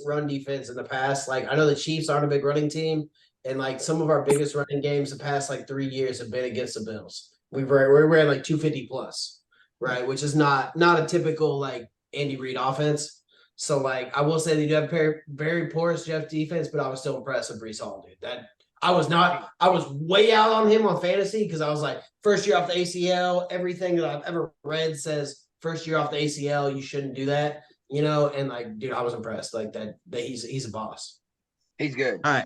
run defense in the past. Like I know the Chiefs aren't a big running team, and like some of our biggest running games the past like 3 years have been against the Bills. We're at like 250 plus, right? Which is not a typical like Andy Reid offense. So like I will say they do have very, very porous Jeff defense, but I was still impressed with Brees Hall, dude. I was way out on him on fantasy because I was like, first year off the ACL, everything that I've ever read says first year off the ACL, you shouldn't do that, and like, dude, I was impressed. Like that he's a boss. He's good. All right.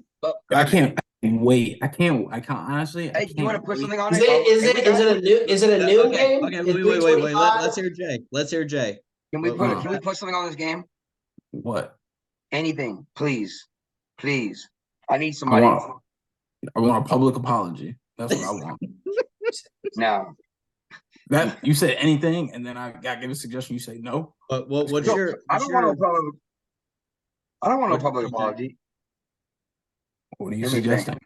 I can't wait. I can't honestly. Hey, you want to put something on it? Is it a new game? Okay, wait. Let's hear Jay. Can we put something on this game? What? Anything, please. I need some money. I want a public apology. That's what I want. No. That you said anything, and then I got to give a suggestion. You say no. I don't want no public apology. What are you suggesting?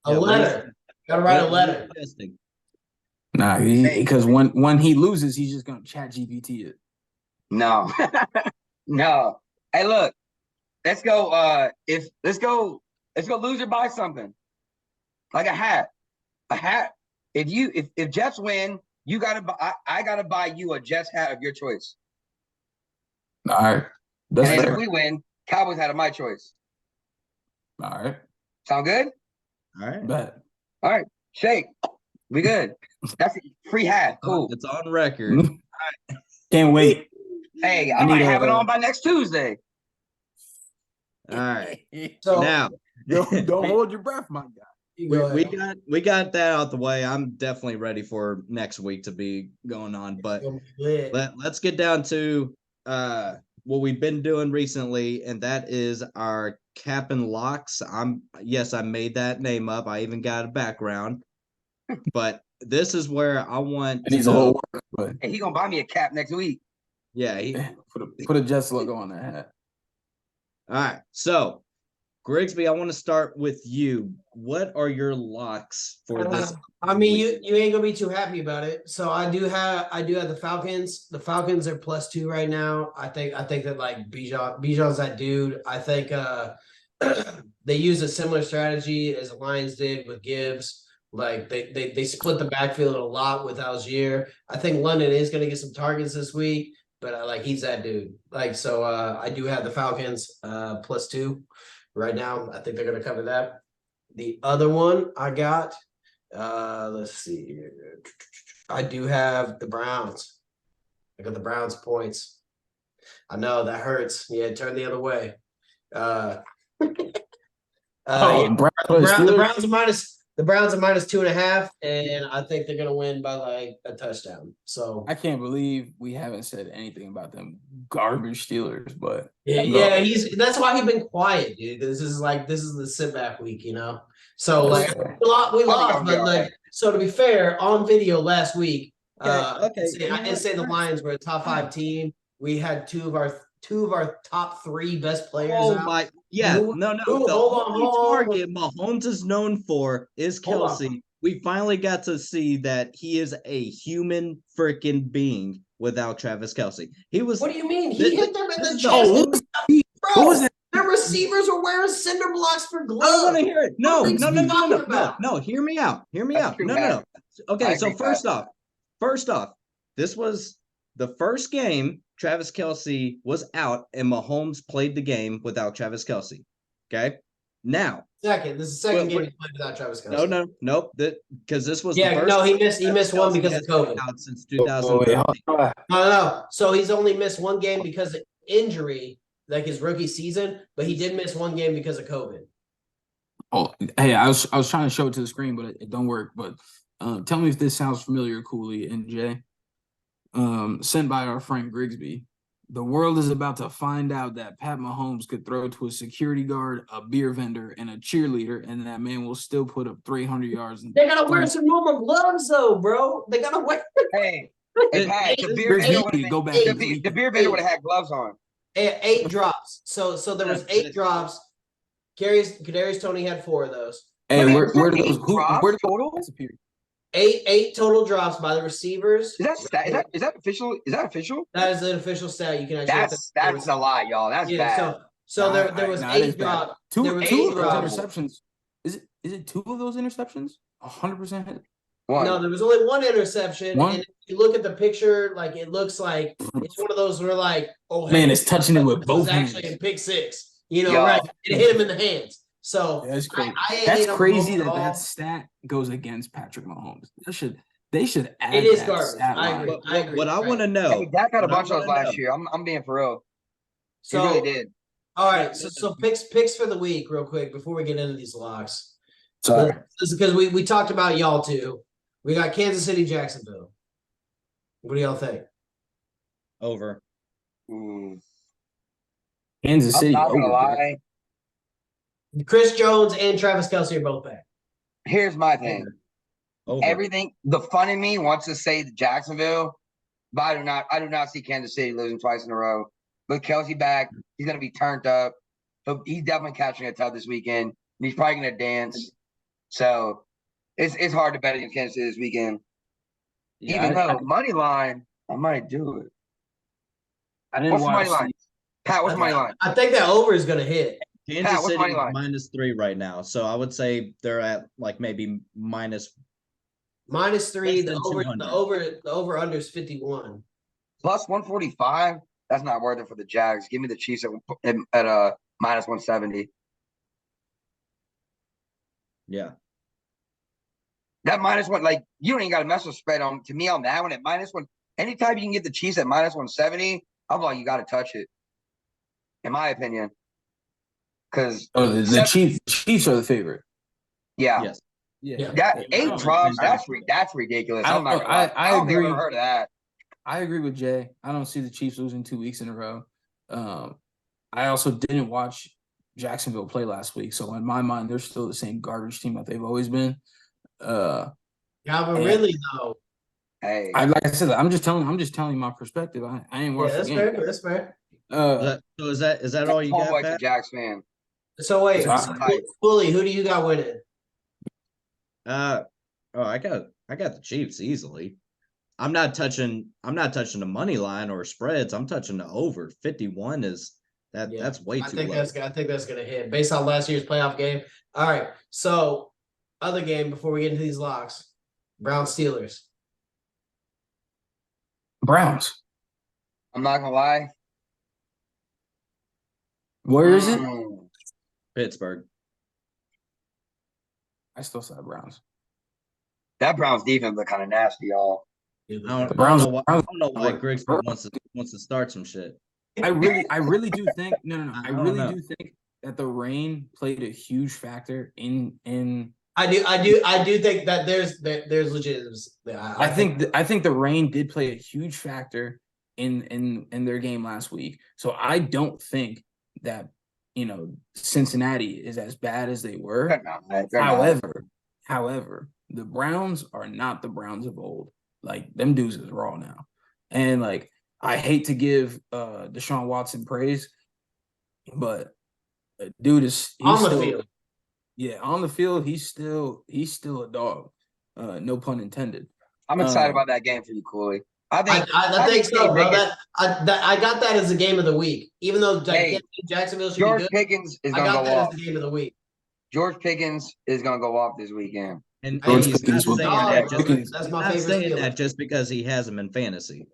A letter. Gotta write a letter. Nah, because when he loses, he's just gonna chat GPT it. No, no. Hey, look, let's go. Let's go lose or buy something like a hat. A hat. If Jets win, you gotta buy. I gotta buy you a Jets hat of your choice. All right, that's and fair. if we win, Cowboys hat of my choice. All right, sound good? All right, bet. All right, shake. We good. That's a free hat. Cool. It's on record. Can't wait. Hey, I might have it on by next Tuesday. All right. So now, don't hold your breath, my guy. we got that out the way. I'm definitely ready for next week to be going on, but let's get down to what we've been doing recently, and that is our cap and locks. I made that name up. I even got a background, but this is where I want to know. Hey, he gonna buy me a cap next week. Yeah, put a Jets logo on that hat. All right, so Grigsby, I want to start with you. What are your locks for this? I mean, you ain't gonna be too happy about it. So I do have the Falcons. The Falcons are +2 right now. I think that like Bijan's that dude. I think they use a similar strategy as the Lions did with Gibbs. Like they split the backfield a lot with Algier. I think London is gonna get some targets this week, but like he's that dude. Like so, I do have the Falcons +2 right now. I think they're gonna cover that. The other one I got, let's see. I do have the Browns. I got the Browns points. I know that hurts. Yeah, turn the other way. The Browns are -2.5, and I think they're gonna win by like a touchdown. So I can't believe we haven't said anything about them garbage Steelers, but yeah, that's why he's been quiet, dude. This is the sit back week, you know. So like we lost, but like so to be fair, on video last week, I didn't say the Lions were a top 5 team. We had two of our top 3 best players. No. The target Mahomes is known for is Kelsey. We finally got to see that he is a human freaking being without Travis Kelsey. He was. What do you mean? He hit them in the chest. Bro, the receivers are wearing cinder blocks for gloves. I want to hear it. No. Hear me out. No. Okay, so first off, this was the first game Travis Kelsey was out, and Mahomes played the game without Travis Kelsey. Okay, now this is the second game he played without Travis Kelsey. Nope. Because this was the first. He missed one because of COVID. Out since 2013. No. So he's only missed one game because of injury, like his rookie season, but he did miss one game because of COVID. Oh, hey, I was trying to show it to the screen, but it don't work. But tell me if this sounds familiar, Cooley and Jay. Sent by our friend Grigsby. The world is about to find out that Pat Mahomes could throw to a security guard, a beer vendor, and a cheerleader, and that man will still put up 300 yards. They gotta wear some normal gloves, though, bro. They gotta wear. Hey, the beer vendor would have had gloves on. 8 drops. So there was 8 drops. Kadarius Toney had 4 of those. Hey, where do those total? 8 total drops by the receivers. Is that official? Is that official? That is an official stat. You can actually. That's a lie, y'all. That's bad. So there was 8 drops. Two of those interceptions. Is it 2 of those interceptions? 100% hit. No, there was only 1 interception. And if you look at the picture, like it looks like it's one of those where like, oh man, it's touching it with both hands. Actually in pick 6, right? It hit him in the hands. So that's crazy. That's crazy that stat goes against Patrick Mahomes. They should add. It is garbage. I agree. What I want to know. Hey, Dak got a bunch of those last year. I'm being for real. So, he really did. All right. So picks for the week, real quick, before we get into these locks. Sorry, because we talked about y'all too. We got Kansas City, Jacksonville. What do y'all think? Over. Kansas City. I'm not gonna lie. Chris Jones and Travis Kelsey are both back. Here's my thing. Everything, the fun in me wants to say Jacksonville, but I do not see Kansas City losing twice in a row. But Kelsey back, he's gonna be turned up. He's definitely catching a tub this weekend. And he's probably gonna dance. So it's hard to bet against Kansas City this weekend. Even though money line, I might do it. I didn't What's the money watch. line? Pat, what's the money line? I think that over is gonna hit. Kansas what's City money is line? -3 right now, so I would say they're at like maybe -3. Less The than over, 200. the over under is 51. Plus 145. That's not worth it for the Jags. Give me the Chiefs at -170. yeah. That -1, like you don't even got to mess with spread on. To me, on that one at -1, anytime you can get the Chiefs at -170, I'm like, you got to touch it. In my opinion, because the Chiefs are the favorite. yeah, Yes. Yeah, that 8 drops. That's ridiculous. I'm not gonna lie. I don't think I've agree. ever heard of that. I agree with Jay. I don't see the Chiefs losing 2 weeks in a row. I also didn't watch Jacksonville play last week, so in my mind, they're still the same garbage team that they've always been. Yeah, but really though. Hey, like I said, I'm just telling you my perspective. I ain't watched that's the game. fair. That's fair. So is that all you got, homeboy's a Pat? Jags fan. So wait, So Fully, who do you got winning? Oh, I got the Chiefs easily. I'm not touching the money line or spreads. I'm touching the over. 51 is that's way too low. I think that's gonna hit based on last year's playoff game. All right. So other game before we get into these locks. Browns Steelers. Browns. I'm not gonna lie. Where is it? Pittsburgh. I still said Browns. That Browns defense look kind of nasty, y'all. I don't know why Grigsby wants to start some shit. I really do think no. I really know. do think that the rain played a huge factor in. I do think that there's legitimacy. I think the rain did play a huge factor in their game last week. So I don't think that Cincinnati is as bad as they were. However, the Browns are not the Browns of old. Like them dudes is raw now, and like I hate to give Deshaun Watson praise, but dude he's on the still, field. Yeah, on the field, he's still a dog. No pun intended. I'm excited about that game for you, Cooley. I think so, bro. I got that as the game of the week. Even though Jacksonville should George be good, Pickens is going to go off. I got that as the game of the week. George Pickens is going to go off this weekend. And George he's Pickens not saying Pickens. That's my not favorite. saying that just because he has him in fantasy.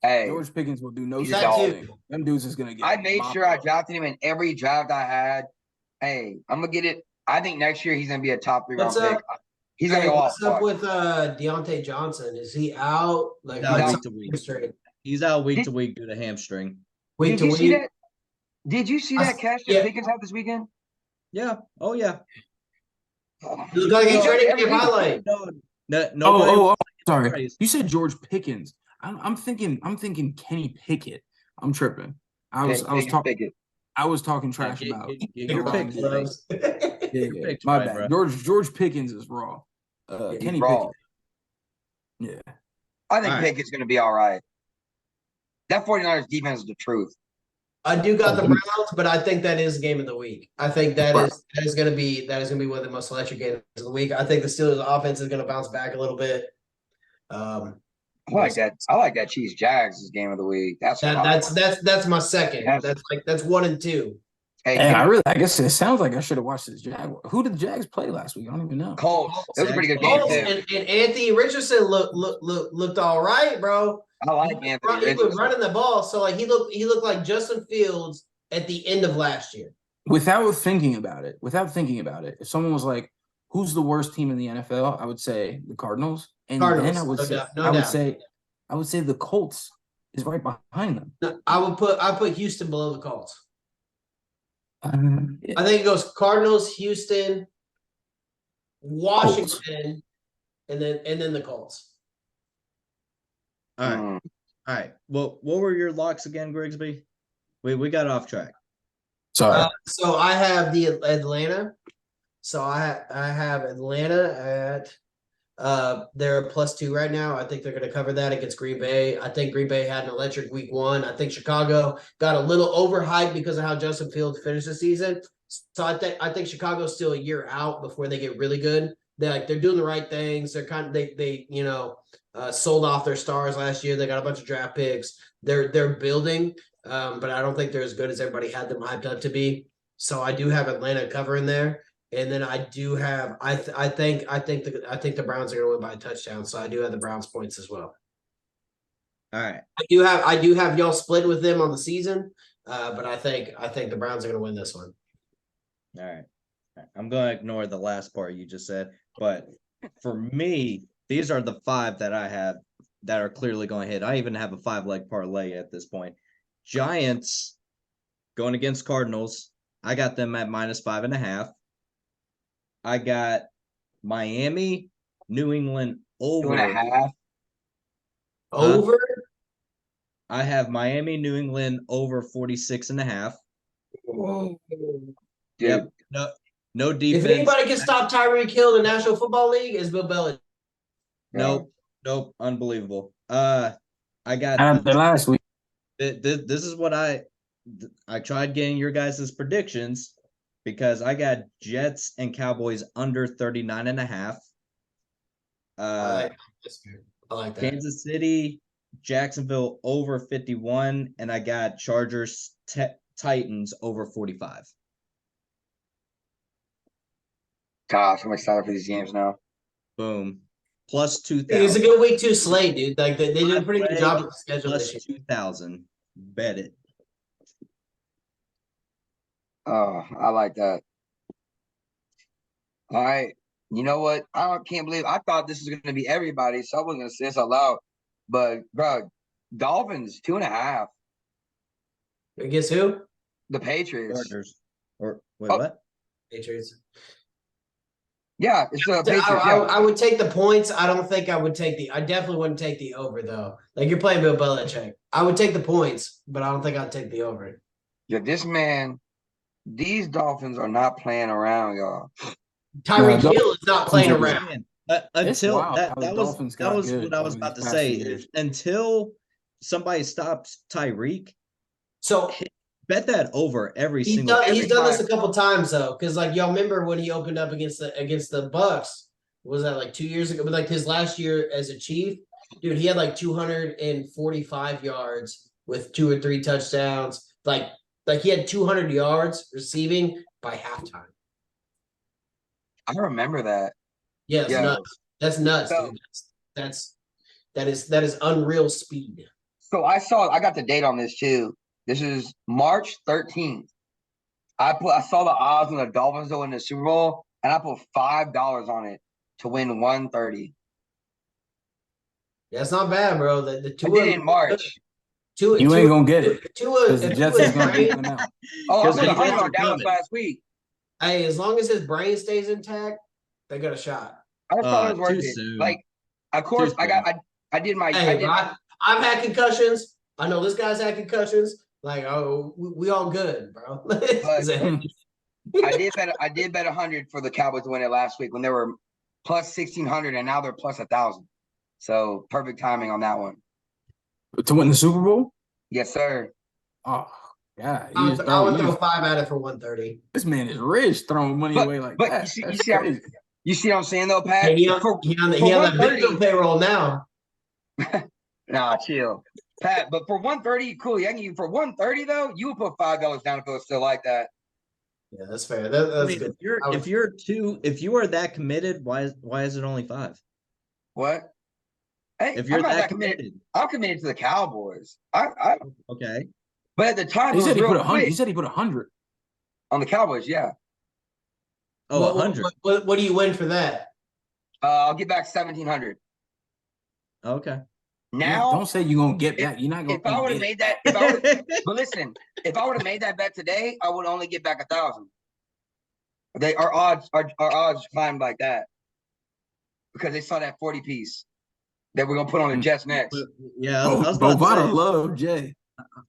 Hey, George Pickens will do no he's thing. Them dudes is going to get. I made sure I drafted him in every draft I had. Hey, I'm going to get it. I think next year he's going to be a top 3 round pick. He's going to go off. What's up with Deontay Johnson? Is he out? Like Week to week. He's out week to week due to hamstring. Did you see that? Did you see that catch that Pickens had this weekend? Yeah. Oh yeah. Look like he traded him highlight. No. Sorry. You said George Pickens. I'm thinking Kenny Pickett. I'm tripping. I was talking trash about. My bad. George Pickens is raw. Kenny Pickett. Yeah. I think Pickett's going to be all right. That 49ers defense is the truth. I do got the Browns, but I think that is the game of the week. I think that is going to be one of the most electric games of the week. I think the Steelers offense is going to bounce back a little bit. I like that. I like that Chiefs Jags game of the week. That's my second. That's 1 and 2. Hey, I guess it sounds like I should have watched this Jaguar. Who did the Jags play last week? I don't even know. Colts. It was a pretty good game too. And Anthony Richardson looked all right, bro. I like Anthony Richardson. He was running the ball, so like he looked like Justin Fields at the end of last year. Without thinking about it, if someone was like, "Who's the worst team in the NFL?" I would say the Cardinals, and then I would say the Colts is right behind them. No, I put Houston below the Colts. Yeah. I think it goes Cardinals, Houston, Washington, and then the Colts. All right. Well, what were your locks again, Grigsby? We got off track. Sorry. So I have the Atlanta. So I have Atlanta at they're +2 right now. I think they're going to cover that against Green Bay. I think Green Bay had an electric week 1. I think Chicago got a little overhyped because of how Justin Fields finished the season. So I think Chicago's still a year out before they get really good. They're doing the right things. They're kind of they sold off their stars last year. They got a bunch of draft picks. They're building, but I don't think they're as good as everybody had them hyped up to be. So I do have Atlanta covering there, and then I do have I think the Browns are going to win by a touchdown. So I do have the Browns points as well. All right. I do have y'all split with them on the season, but I think the Browns are going to win this one. All right. I'm going to ignore the last part you just said, but for me, these are the 5 that I have that are clearly going to hit. I even have a 5-leg parlay at this point. Giants going against Cardinals. I got them at -5.5. I got Miami, New England over 2.5. Over? I have Miami, New England over 46.5. Dude. Yep. No defense. If anybody can stop Tyreek Hill in the National Football League, it's Bill Belichick. Nope. Unbelievable. I got After last week. this is what I tried getting your guys' predictions because I got Jets and Cowboys under 39.5. I like that. Kansas City, Jacksonville over 51, and I got Chargers Titans over 45. Gosh, I'm excited for these games now. Boom. Plus 2,000. It's a good week 2 slate, dude. Like they did a pretty good job with the schedule plus this year. 2,000. Bet it. Oh, I like that. All right. You know what? Can't believe I thought this was going to be everybody, so I wasn't going to say this out loud. But, bro, Dolphins 2.5. Guess who? The Patriots. Chargers. Or wait, what? Patriots. Yeah, it's the Patriots. I would take the points. I don't think I would take I definitely wouldn't take the over, though. Like, you're playing Bill Belichick. I would take the points, but I don't think I'd take the over. Yeah, these Dolphins are not playing around, y'all. Tyreek Hill is not playing around. Until that was good what I was about to say. Until somebody stops Tyreek, so bet that over every single. He's done this a couple times though, because like y'all remember when he opened up against the Bucks? Was that like 2 years ago? But like his last year as a Chief, dude, he had like 245 yards with 2 or 3 touchdowns. Like he had 200 yards receiving by halftime. I remember that. Yeah, it's nuts. That's nuts, dude. That is unreal speed. So I got the date on this too. This is March 13th. I saw the odds on the Dolphins to win the Super Bowl, and I put $5 on it to win 130. That's not bad, bro. The two I did in March. You ain't gonna get it. The Jets is gonna beat them out. Oh, I put 100 on Dallas last week. Hey, as long as his brain stays intact, they got a shot. I thought it was worth it. Like, of course, I did my. Hey, I've had concussions. I know this guy's had concussions. Like, oh, we all good, bro. I did bet 100 for the Cowboys to win it last week when they were plus 1,600, and now they're plus 1,000. So perfect timing on that one. To win the Super Bowl? Yes, sir. Oh, yeah. I would throw 5 at it for 130. This man is rich throwing money away like that. You see what I'm saying, though, Pat? Hey, he on the victim payroll now. Nah, chill. Pat, but for 130, cool. Yeah, for 130, though, you would put $5 down if it was still like that. Yeah, that's fair. That's good. If you are that committed, why is it only 5? What? Hey, if you're I'm not that committed, I'm committed to the Cowboys. Okay. But at the time, he said he put 100. He said he put 100 on the Cowboys. Yeah. Oh, 100. What do you win for that? I'll get back 1,700. Okay. Now, don't say you're gonna get back. You're not gonna. If I would have made that, but listen, if I would have made that bet today, I would only get back 1,000. Our odds climbed like that because they saw that 40 piece that we're gonna put on the Jets next. Yeah, Bovada love Jay.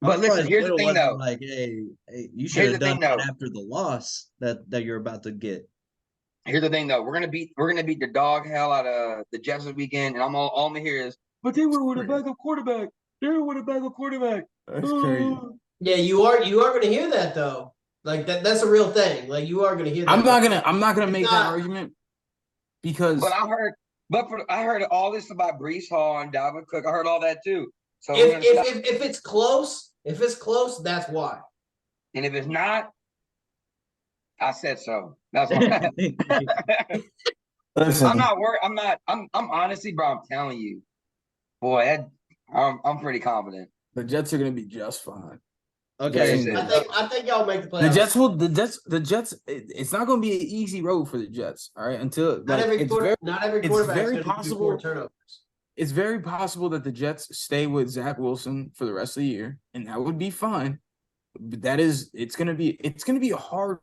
But listen, here's the thing, though. Like, hey, you should have done that after the loss that you're about to get. Here's the thing, though. We're gonna beat the dog hell out of the Jets this weekend, and all I'm gonna hear is, but they were with a backup quarterback. They were with a backup quarterback. That's crazy. Yeah, you are gonna hear that though. Like that's a real thing. Like you are gonna hear that. I'm not gonna make that argument because. But I heard But I heard all this about Breece Hall and Dalvin Cook. I heard all that too. So If it's close, that's why. and if it's not, I said so. That's why. Listen, I'm not worried. I'm honestly, bro. I'm telling you, boy. I'm pretty confident. the Jets are going to be just fine. Okay, I think y'all make the playoffs. The Jets. It's not going to be an easy road for the Jets. All right, until not every quarterback. It's very possible. Turnovers. It's very possible that the Jets stay with Zach Wilson for the rest of the year, and that would be fine. But it's going to be a hard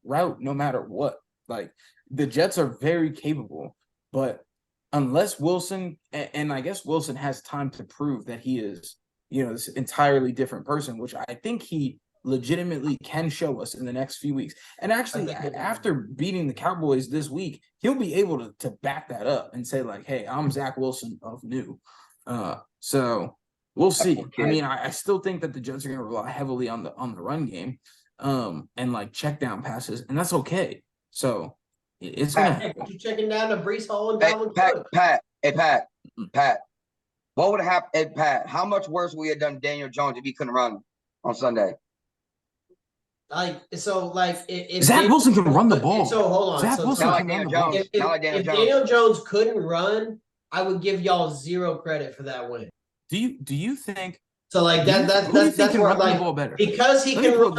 route no matter what. Like the Jets are very capable, but unless Wilson and I guess Wilson has time to prove that he is, this entirely different person, which I think he legitimately can show us in the next few weeks. And actually, after beating the Cowboys this week, he'll be able to back that up and say like, "Hey, I'm Zach Wilson of new." So we'll see. I mean, I still think that the Jets are going to rely heavily on the run game, and like check down passes, and that's okay. So it's going to happen. You checking down to Breece Hall and Dalvin Cook? Pat. What would have happened? Hey, Pat, how much worse would we have done Daniel Jones if he couldn't run on Sunday? If Zach Wilson can run the ball. So hold on. Zach Wilson can run the ball. If Daniel Jones couldn't run, I would give y'all zero credit for that win. Do you think? So like that's where run the ball better? Because he can run.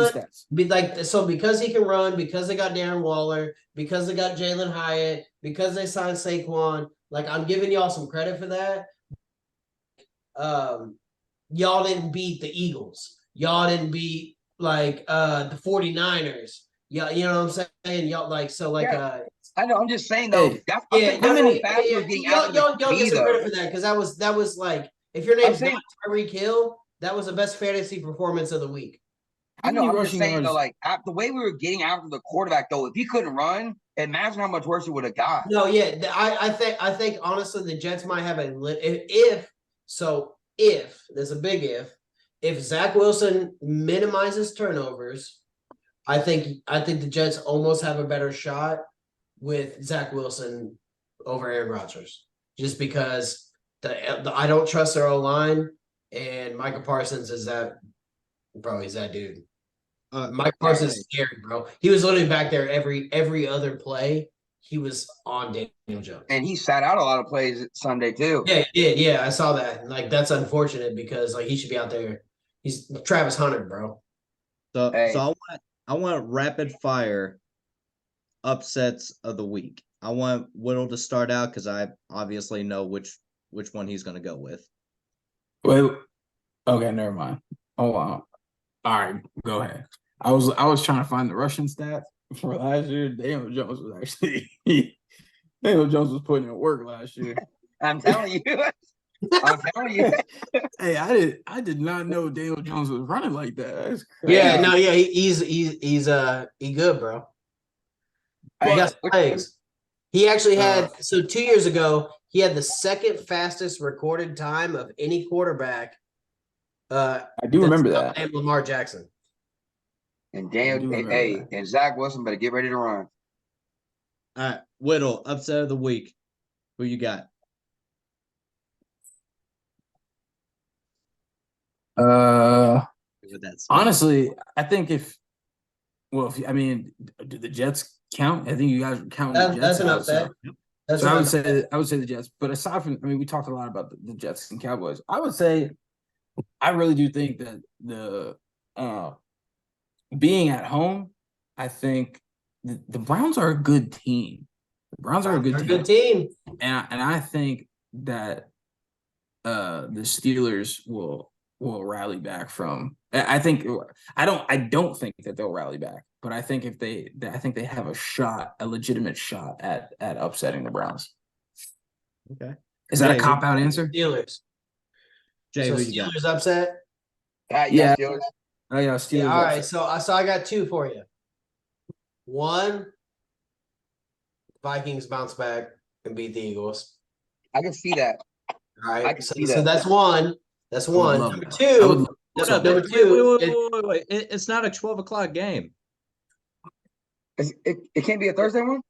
Because he can run, because they got Darren Waller, because they got Jalen Hyatt, because they signed Saquon. Like I'm giving y'all some credit for that. Y'all didn't beat the Eagles. Y'all didn't beat the 49ers. Yeah, you know what I'm saying? Y'all I know. I'm just saying though. Y'all get some credit for that because that was like if your name's not Tyreek Hill, that was the best fantasy performance of the week. I know. I'm just saying though, like the way we were getting after the quarterback though, if he couldn't run, imagine how much worse he would have got. No, yeah, I think honestly the Jets might have if there's a big if Zach Wilson minimizes turnovers, I think the Jets almost have a better shot with Zach Wilson over Aaron Rodgers, just because I don't trust their O-line, and Micah Parsons is that, bro. He's that dude. Micah Parsons is scary, bro. He was literally back there every other play. He was on Daniel Jones, and he sat out a lot of plays Sunday too. Yeah, he did. Yeah, I saw that. Like that's unfortunate because like he should be out there. He's Travis Hunter, bro. So I want rapid fire upsets of the week. I want Whittle to start out because I obviously know which one he's going to go with. Wait, okay, never mind. Oh wow. All right, go ahead. I was trying to find the Russian stats for last year. Daniel Jones was putting in work last year. I'm telling you. Hey, I did not know Daniel Jones was running like that. That's crazy. Yeah, no, yeah, he's good, bro. He got some legs. He actually had 2 years ago, he had the second fastest recorded time of any quarterback. I do remember that. And Lamar Jackson. And and Zach Wilson better get ready to run. All right, Whittle, upset of the week. Who you got? Honestly, I think do the Jets count? I think you guys are counting the Jets. That's an upset. So I would say the Jets. But aside from, we talked a lot about the Jets and Cowboys. I would say, I really do think that the being at home, I think the Browns are a good team. The Browns are a good team. And I think that the Steelers will rally back from. I don't think that they'll rally back, but I think they have a legitimate shot at upsetting the Browns. Okay. Is that a cop-out answer? Steelers. Jay, so Steelers upset? Yeah, Steelers. Oh yeah, Steelers. Yeah, all right, so I got two for you. One, Vikings bounce back and beat the Eagles. I can see that. All right, so that's one. That's one. Number two. Wait. It's not a 12:00 game. It can't be a Thursday one?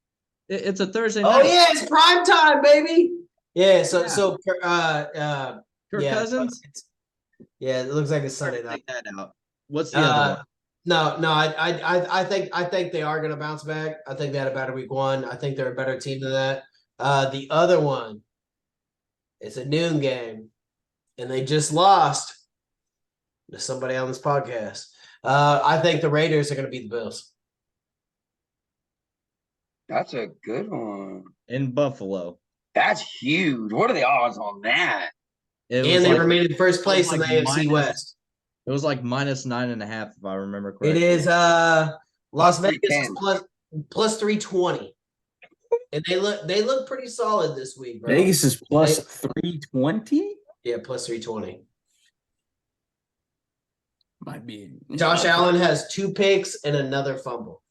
It's a Thursday night. Oh, yeah, it's prime time, baby. Yeah. Yeah. So Kirk yeah, Cousins. yeah, it looks like it's Sunday night. Take that out. What's the other one? No, I think they are going to bounce back. I think they had a better week 1. I think they're a better team than that. The other one, it's a noon game, and they just lost to somebody on this podcast. I think the Raiders are going to beat the Bills. That's a good one. In Buffalo. That's huge. What are the odds on that? And they remain in first place in the AFC West. It was like -9.5, if I remember correctly. It is Las Vegas is 310. plus 320. And they look pretty solid this week, bro. Vegas is plus 320? Yeah, plus 320. Might be. Josh Allen has 2 picks and another fumble.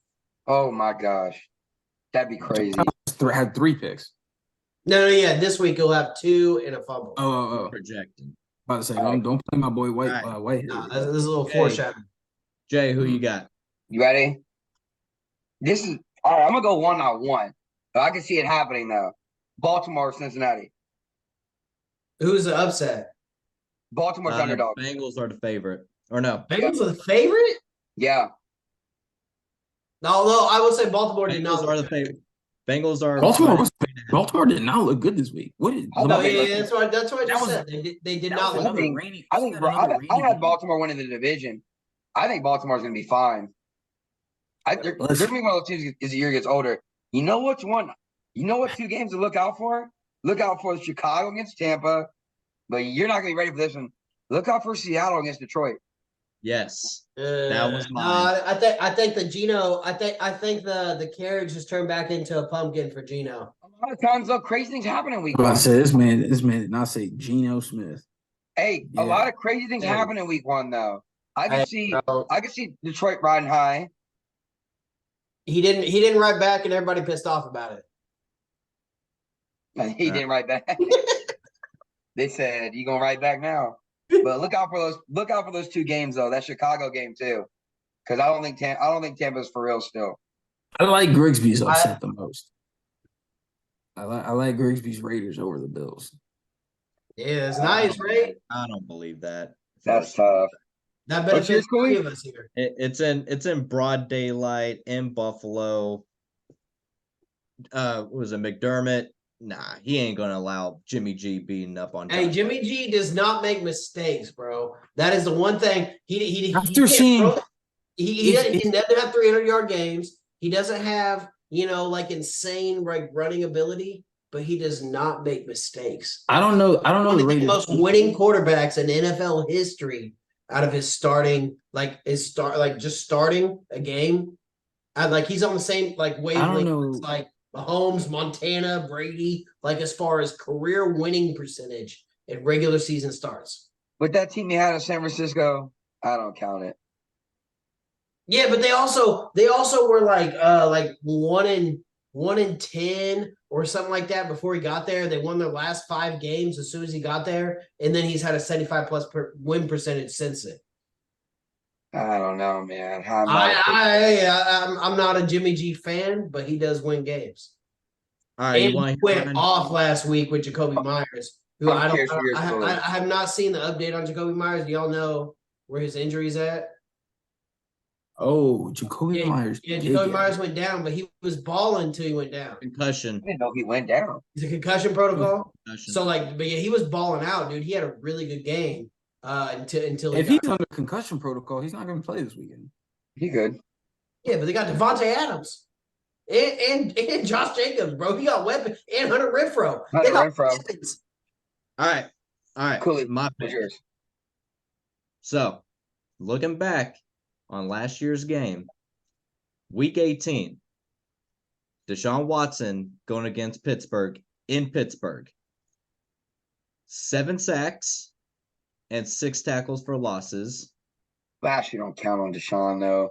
Oh my gosh. That'd be crazy. Had 3 picks. No, yeah. This week he'll have 2 and a fumble. Oh. Projecting. About to say, don't play my boy White. Right. Whitehead. No, this is a little foreshadowing. Jay, who you got? You ready? This is all right. I'm gonna go 1-on-1. I can see it happening though. Baltimore, Cincinnati. Who's the upset? Baltimore's underdog. Bengals are the favorite. Or no? Bengals are the favorite? Yeah. Although I would say Baltimore did not. Bengals are the favorite. Bengals are. Baltimore did not look good this week. What did? No, yeah, that's what I just said. They did not look good. I had Baltimore winning the division. I think Baltimore's gonna be fine. They're gonna be one of those teams as the year gets older. You know which one? You know what 2 games to look out for? Look out for Chicago against Tampa, but you're not gonna be ready for this one. Look out for Seattle against Detroit. Yes, that was mine. No, I think the carriage has turned back into a pumpkin for Geno. A lot of times, though, crazy things happen in week 1. I said this man did not say Geno Smith. Hey, a lot of crazy things happen in week 1, though. I can see Detroit riding high. He didn't write back, and everybody pissed off about it. He didn't write back. They said, "You gonna write back now?" But look out for those 2 games though. That Chicago game too, because I don't think Tampa's for real still. I like Grigsby's upset the most. I like Grigsby's Raiders over the Bills. Yeah, it's nice, right? I don't believe that. That's tough. That benefits 3 of us here. It's in broad daylight in Buffalo. Was it McDermott? Nah, he ain't gonna allow Jimmy G beating up on. Hey, Jimmy G does not make mistakes, bro. That is the one thing he doesn't have 300-yard games. He doesn't have like insane running ability, but he does not make mistakes. I don't know. One of the most winning quarterbacks in NFL history out of his starting just starting a game. He's on the same wavelength like Mahomes, Montana, Brady, as far as career winning percentage at regular season starts. With that team he had in San Francisco, I don't count it. Yeah, but they also were like 1-10 or something like that before he got there. They won their last 5 games as soon as he got there, and then he's had a 75+ win percentage since then. I don't know, man. I'm not a Jimmy G fan, but he does win games. All right, and he went off last week with Jacoby Myers, who I have not seen the update on Jacoby Myers. Do y'all know where his injury's at? Oh, Jacoby Myers. Yeah, Jacoby Myers went down, but he was balling until he went down. Concussion. I didn't know he went down. It's a concussion protocol. Concussion. So but yeah, he was balling out, dude. He had a really good game until if he's under concussion protocol, he's not going to play this weekend. He good. Yeah, but they got Devontae Adams and Josh Jacobs, bro. He got weapons and Hunter Renfrow. They got weapons. All right. Cool. My pick. So, looking back on last year's game, week 18, Deshaun Watson going against Pittsburgh in Pittsburgh. 7 sacks and 6 tackles for losses. Last year don't count on Deshaun though.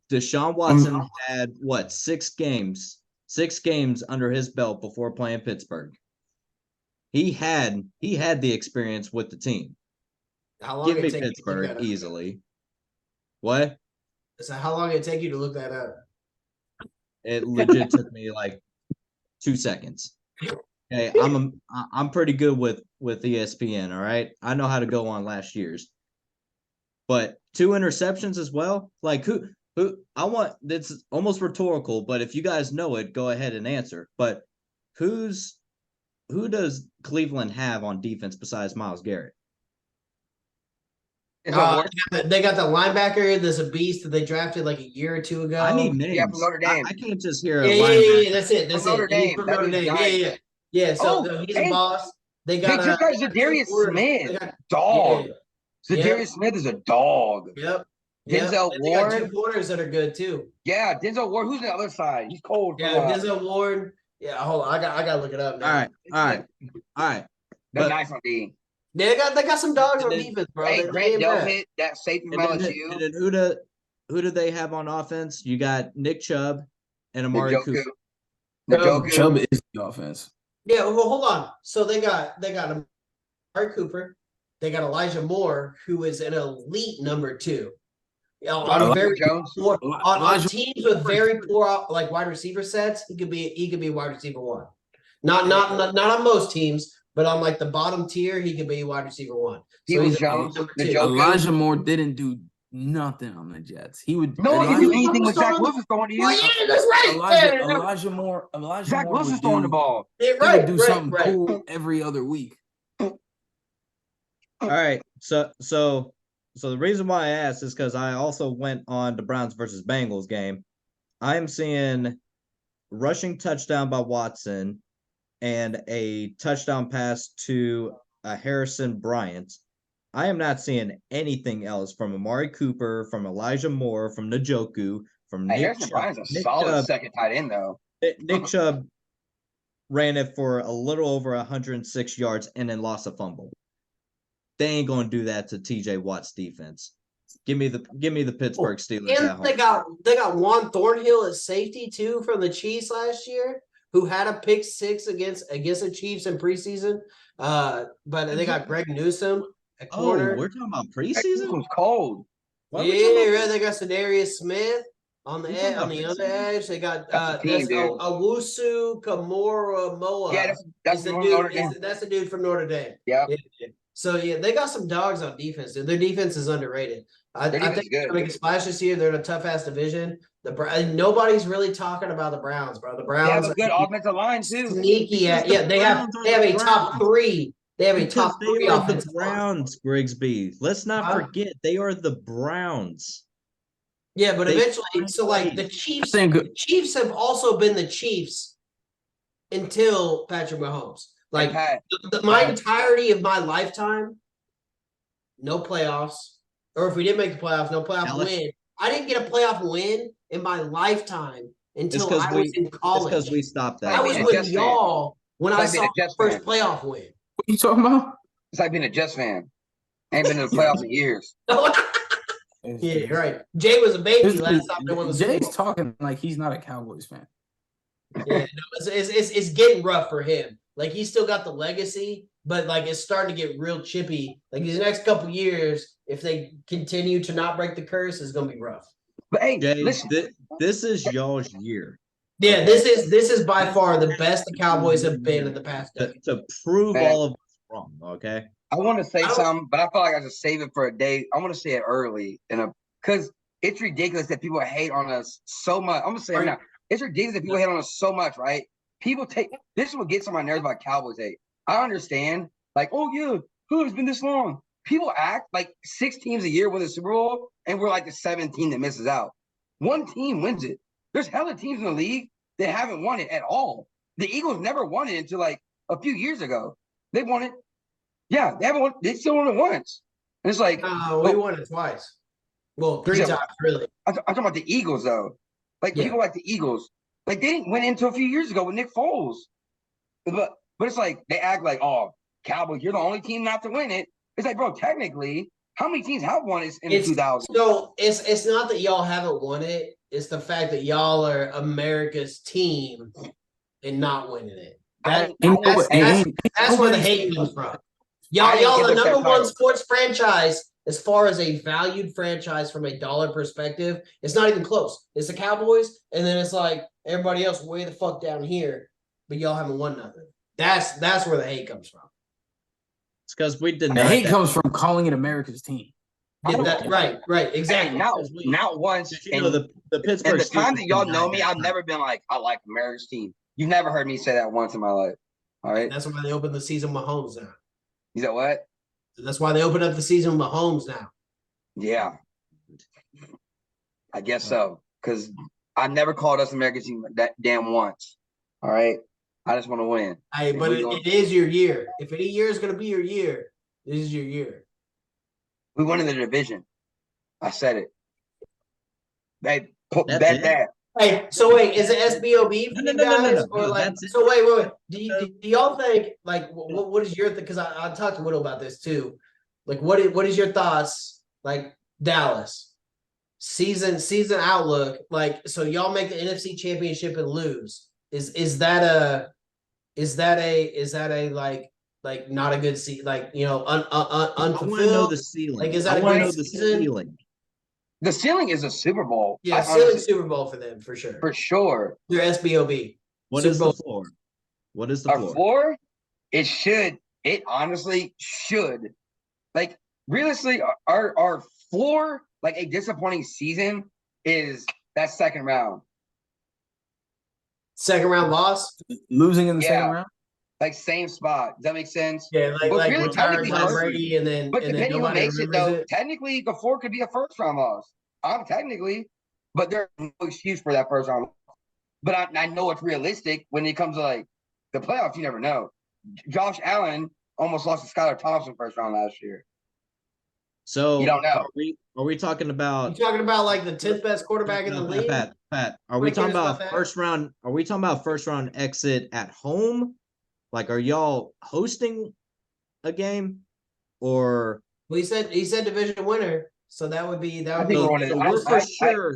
Deshaun Watson had 6 games? 6 games under his belt before playing Pittsburgh. He had the experience with the team. How long Give me Pittsburgh easily. What? So how long did it take you to look that up? It legit took me like 2 seconds. Okay, I'm pretty good with ESPN. All right, I know how to go on last year's, but 2 interceptions as well. Like who I want. It's almost rhetorical, but if you guys know it, go ahead and answer. But who does Cleveland have on defense besides Myles Garrett? It's a horse. They got the linebacker. There's a beast that they drafted like a year or two ago. I need names. Yeah, from Notre Dame. I can't just hear. Yeah. That's it. That's From it. Notre Dame. From That Notre dude's Dame. nice. Yeah. Yeah. So Oh, he's a boss. They They got just got Zadarius Smith. Dog. Zadarius Smith is a dog. Yep. Denzel And they got Ward. 2 corners that are good too. Yeah, Denzel Ward. Who's on the other side? He's cold. Yeah, Denzel Ward. Yeah, hold on. I got to look it up now. All right. They're nice on D. They got some dogs on defense, bro. Hey, They Grant ain't bad. Delpit, that safety from And LSU. then who do they have on offense? You got Nick Chubb and Amari Cooper. Njoku. Chubb is the offense. Yeah, well, hold on. So they got Amari Cooper. They got Elijah Moore, who is an elite number 2. On very Jones. poor, on teams with very poor like wide receiver sets, he could be wide receiver 1. Not on most teams, but on like the bottom tier, he could be wide receiver 1. So he's Jones, number the 2. Joker. Elijah Moore didn't do nothing on the Jets. He would No one can do anything with Zach Elijah- Wilson throwing to you. Well, yeah, that's right. Elijah Moore. Zach Moore Wilson's would throwing do, the ball. Yeah, he would do something cool every other week. All right. So the reason why I asked is because I also went on the Browns versus Bengals game. I am seeing rushing touchdown by Watson and a touchdown pass to Harrison Bryant. I am not seeing anything else from Amari Cooper, from Elijah Moore, from Njoku, from Nick Harrison Chubb. Bryant's a solid second tight end, though. Nick Chubb ran it for a little over 106 yards and then lost a fumble. They ain't gonna do that to TJ Watt's defense. Give me the Pittsburgh Steelers at home. And they got Juan Thornhill at safety too from the Chiefs last year, who had a pick 6 against the Chiefs in preseason. But they got Greg Newsome at corner. Oh, we're talking about This preseason? one's cold. Why are we talking about- Right. They got Sedarius Smith on the You edge, talking on the about other edge. They got That's the team, dude. Awusu Kamora Moa. Yeah, that's is the Notre Dame. dude. That's the dude from Notre Dame. Yeah. So yeah, they got some dogs on defense, dude. Their defense is underrated. I defense think is they're good. gonna make a splash this year. They're in a tough ass division. Nobody's really talking about the Browns, bro. The They Browns have a good offensive line, too. sneaky at Because the they have Browns are a the top Browns. 3. They have a Because top 3 they are the offensive line. Browns, Grigsby. Let's not Huh? forget they are the Browns. Yeah, but They eventually, so like the played. Chiefs, think- the Chiefs have also been the Chiefs until Patrick Mahomes. Like Pat, my entirety of my lifetime, no playoffs, or if we did make the playoffs, no playoff Dallas- win. I didn't get a playoff win in my lifetime until 'cause I we- was in It's college. because we stopped I that. was being a with Jets fan. y'all when I It's like being saw a the Jets first fan. playoff win. What you talking about? it's like being a Jets fan. Ain't been to the playoffs in years. Yeah, right. Jay was a baby This last is- time they won the Super Jay's Bowl. talking like he's not a Cowboys fan. Yeah, no, it's getting rough for him. Like he's still got the legacy, but like it's starting to get real chippy. Like these next couple years, if they continue to not break the curse, it's gonna be rough. But hey, Jay, listen, this is y'all's year Yeah, this is by far the best the Cowboys have been in the past decade. to prove Man. all of us wrong. Okay. I want to say I don't- something, but I feel like I should save it for a day. I want to say it early, because it's ridiculous that people hate on us so much. I'm gonna say it now. It's ridiculous that people hate on us so much, right? People take this is what gets on my nerves about Cowboys hate. I understand, like, oh yeah, it's been this long. People act like 6 teams a year win the Super Bowl, and we're like the 7th team that misses out. One team wins it. There's hella teams in the league that haven't won it at all. The Eagles never won it until like a few years ago. They won it. Yeah, they haven't won. They still won it once. And it's like We won it twice. Well, 3 Except- times really. I'm talking about the Eagles though. Like Yeah. people like the Eagles, like they didn't win until a few years ago with Nick Foles. But it's like they act like, oh, Cowboys, you're the only team not to win it. It's like, bro, technically, how many teams have won it in the 2000s? So it's not that y'all haven't won it. It's the fact that y'all are America's team and not winning it. That's where the hate comes from. I didn't Y'all give the us that number one title. sports franchise as far as a valued franchise from a dollar perspective. It's not even close. It's the Cowboys, and then it's like everybody else way the fuck down here, but y'all haven't won nothing. That's where the hate comes from. It's because we The denied hate that. comes from calling it America's team. Right, exactly. Not once. Did you know the Pittsburgh and the time Steelers that y'all know denied me, that I've time. never been like, I like America's team. You've never heard me say that once in my life. All right. That's why they opened the season with Mahomes now. You said what? That's why they opened up the season with Mahomes now. Yeah. I guess so. Because I never called us America's team that damn once. All right. I just want to win. Hey, but it is your year. If any year is going to be your year, this is your year. We won in the division. I said it. Hey, That's bet it? that. Hey, so wait, is it SBOB for No, you no, no, guys? no, Or like, that's it. so wait. Do y'all think, like, what is your thing? Because I talked to Whittle about this too. Like, what is your thoughts? Like, Dallas season outlook. Like, so y'all make the NFC Championship and lose. Is that a like not a good season? Like, you know, unfulfilled. I want to know the ceiling. Like, is that I a want to great know the season? ceiling. The ceiling is a Super Bowl. Yeah, ceiling Super Bowl for them for sure. For sure. Your SBOB. What Super is the Bowl. floor? What is the Our floor? floor, it honestly should. Like, realistically, our floor, like a disappointing season, is that second round. Second round loss? Losing in the Yeah. second round? Like, same spot. Does that make sense? Yeah, But like really, retired technically, Tom first- Brady and then But and then depending who nobody makes it, remembers though, it. technically the floor could be a first round loss. Technically, but there's no excuse for that first round. But I know it's realistic when it comes to like the playoffs. You never know. Josh Allen almost lost to Skylar Thompson first round last year. So You don't know. Are we talking about? You talking about like the 10th best quarterback in the league? Pat, are we Nobody talking cares about about that. first round? Are we talking about first round exit at home? Like, are y'all hosting a game, or Well, he said division winner, so that would be I think we're winning. so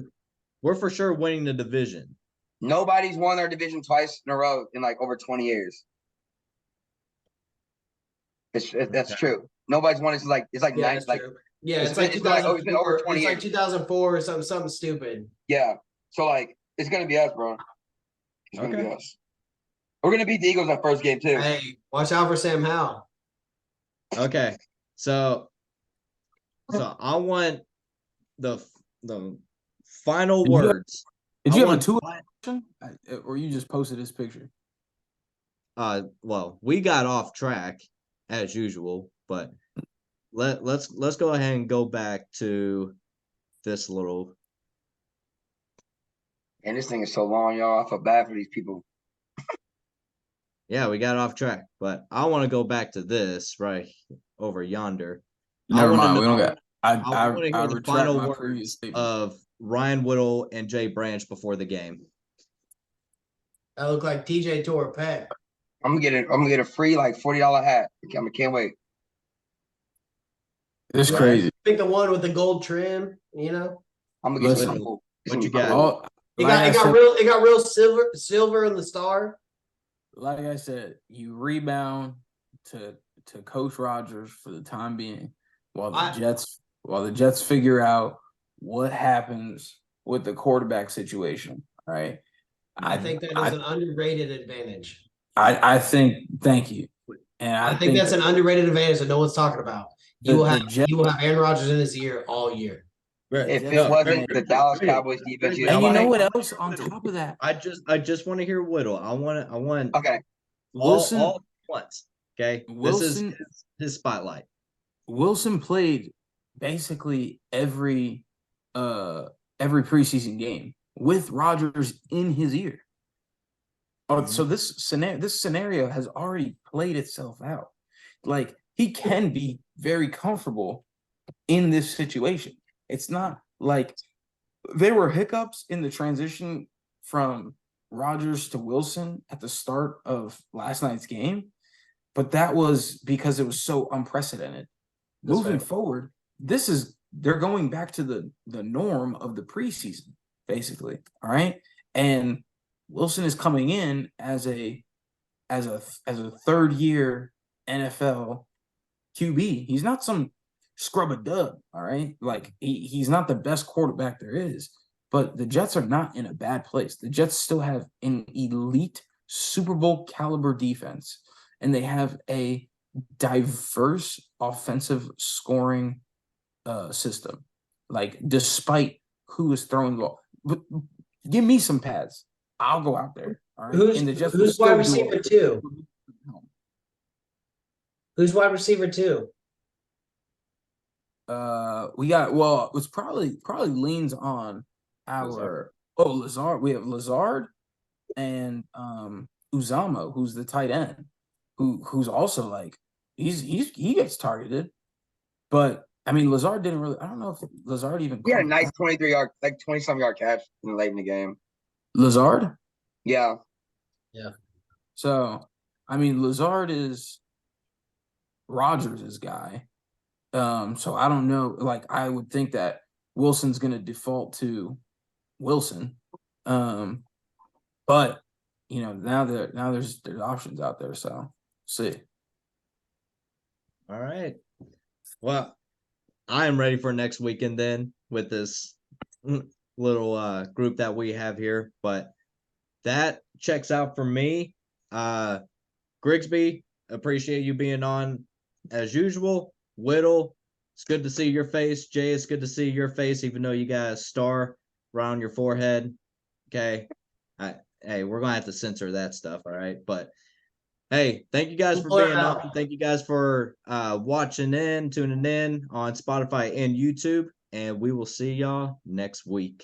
we're for sure winning the division. Nobody's won their division twice in a row in like over 20 years. That's true. Nobody's won. It's like yeah, nine. that's Like true. Yeah, it's it's like been like, 2004. it's been over 20 It's like years. 2004 or something stupid. Yeah. So like it's gonna be us, bro. It's gonna be us. We're gonna beat the Eagles that first game too. Hey, watch out for Sam Howell. Okay, so I want the final Did you have- words. Did I you have a want two option? Or you just posted this picture? Well, we got off track as usual, but let's go ahead and go back to this little. And this thing is so long, y'all. I feel bad for these people. Yeah, we got off track, but I want to go back to this right over yonder. Never mind. We don't know- got. I I want to hear the retract final my words previous statement. of Ryan Whittle and Jay Branch before the game. That looked like TJ tore a pec. I'm gonna get a free like $40 hat. I can't wait. It's Right. crazy. I think the one with the gold trim, you know. I'm gonna get Listen, some cool. what you Some got? cool. All, It like got I said- real silver in the star. like I said, you rebound to Coach Rogers for the time being, while the Jets figure out what happens with the quarterback situation. Right? I think that is an underrated advantage. I think. Thank you. And I think that's an underrated advantage that no one's talking about. You will have Aaron Rodgers in his ear all year. If Yeah, it wasn't right. the Dallas Cowboys defense, And you know like, what else on top of that? I just want to hear Whittle. I want okay. Wilson. all once. Okay, Wilson- this is his spotlight. Wilson played basically every preseason game with Rodgers in his ear. Oh, so this scenario has already played itself out. Like, he can be very comfortable in this situation. It's not like there were hiccups in the transition from Rodgers to Wilson at the start of last night's game, but that was because it was so unprecedented. That's Moving fair. forward, they're going back to the norm of the preseason, basically. All right. And Wilson is coming in as a third year NFL QB. He's not some scrub a dub. All right. Like, he's not the best quarterback there is, but the Jets are not in a bad place. The Jets still have an elite Super Bowl caliber defense, and they have a diverse offensive scoring system. Like, despite who is throwing the ball, but give me some pads. I'll go out there. All right. Who's wide receiver two? Who's wide receiver two? We got it's probably leans on our Lazard. We have Lazard and Uzama, who's the tight end, who's also like he gets targeted, but I mean Lazard didn't really. I don't know if Lazard even. He had a nice 23-yard, like 20-some yard catch late in the game. Lazard. Yeah. So I mean Lazard is Rodgers' guy. So I don't know. Like I would think that Wilson's going to default to Wilson. But you know now there's options out there. So see. All right. Well, I am ready for next weekend then with this little group that we have here. But that checks out for me. Grigsby, appreciate you being on as usual. Whittle, it's good to see your face. Jay, it's good to see your face, even though you got a star around your forehead. Okay. Hey, we're going to have to censor that stuff, all right? But, hey, thank you guys for being on. Thank you guys for tuning in on Spotify and YouTube, and we will see y'all next week.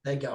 Thank y'all.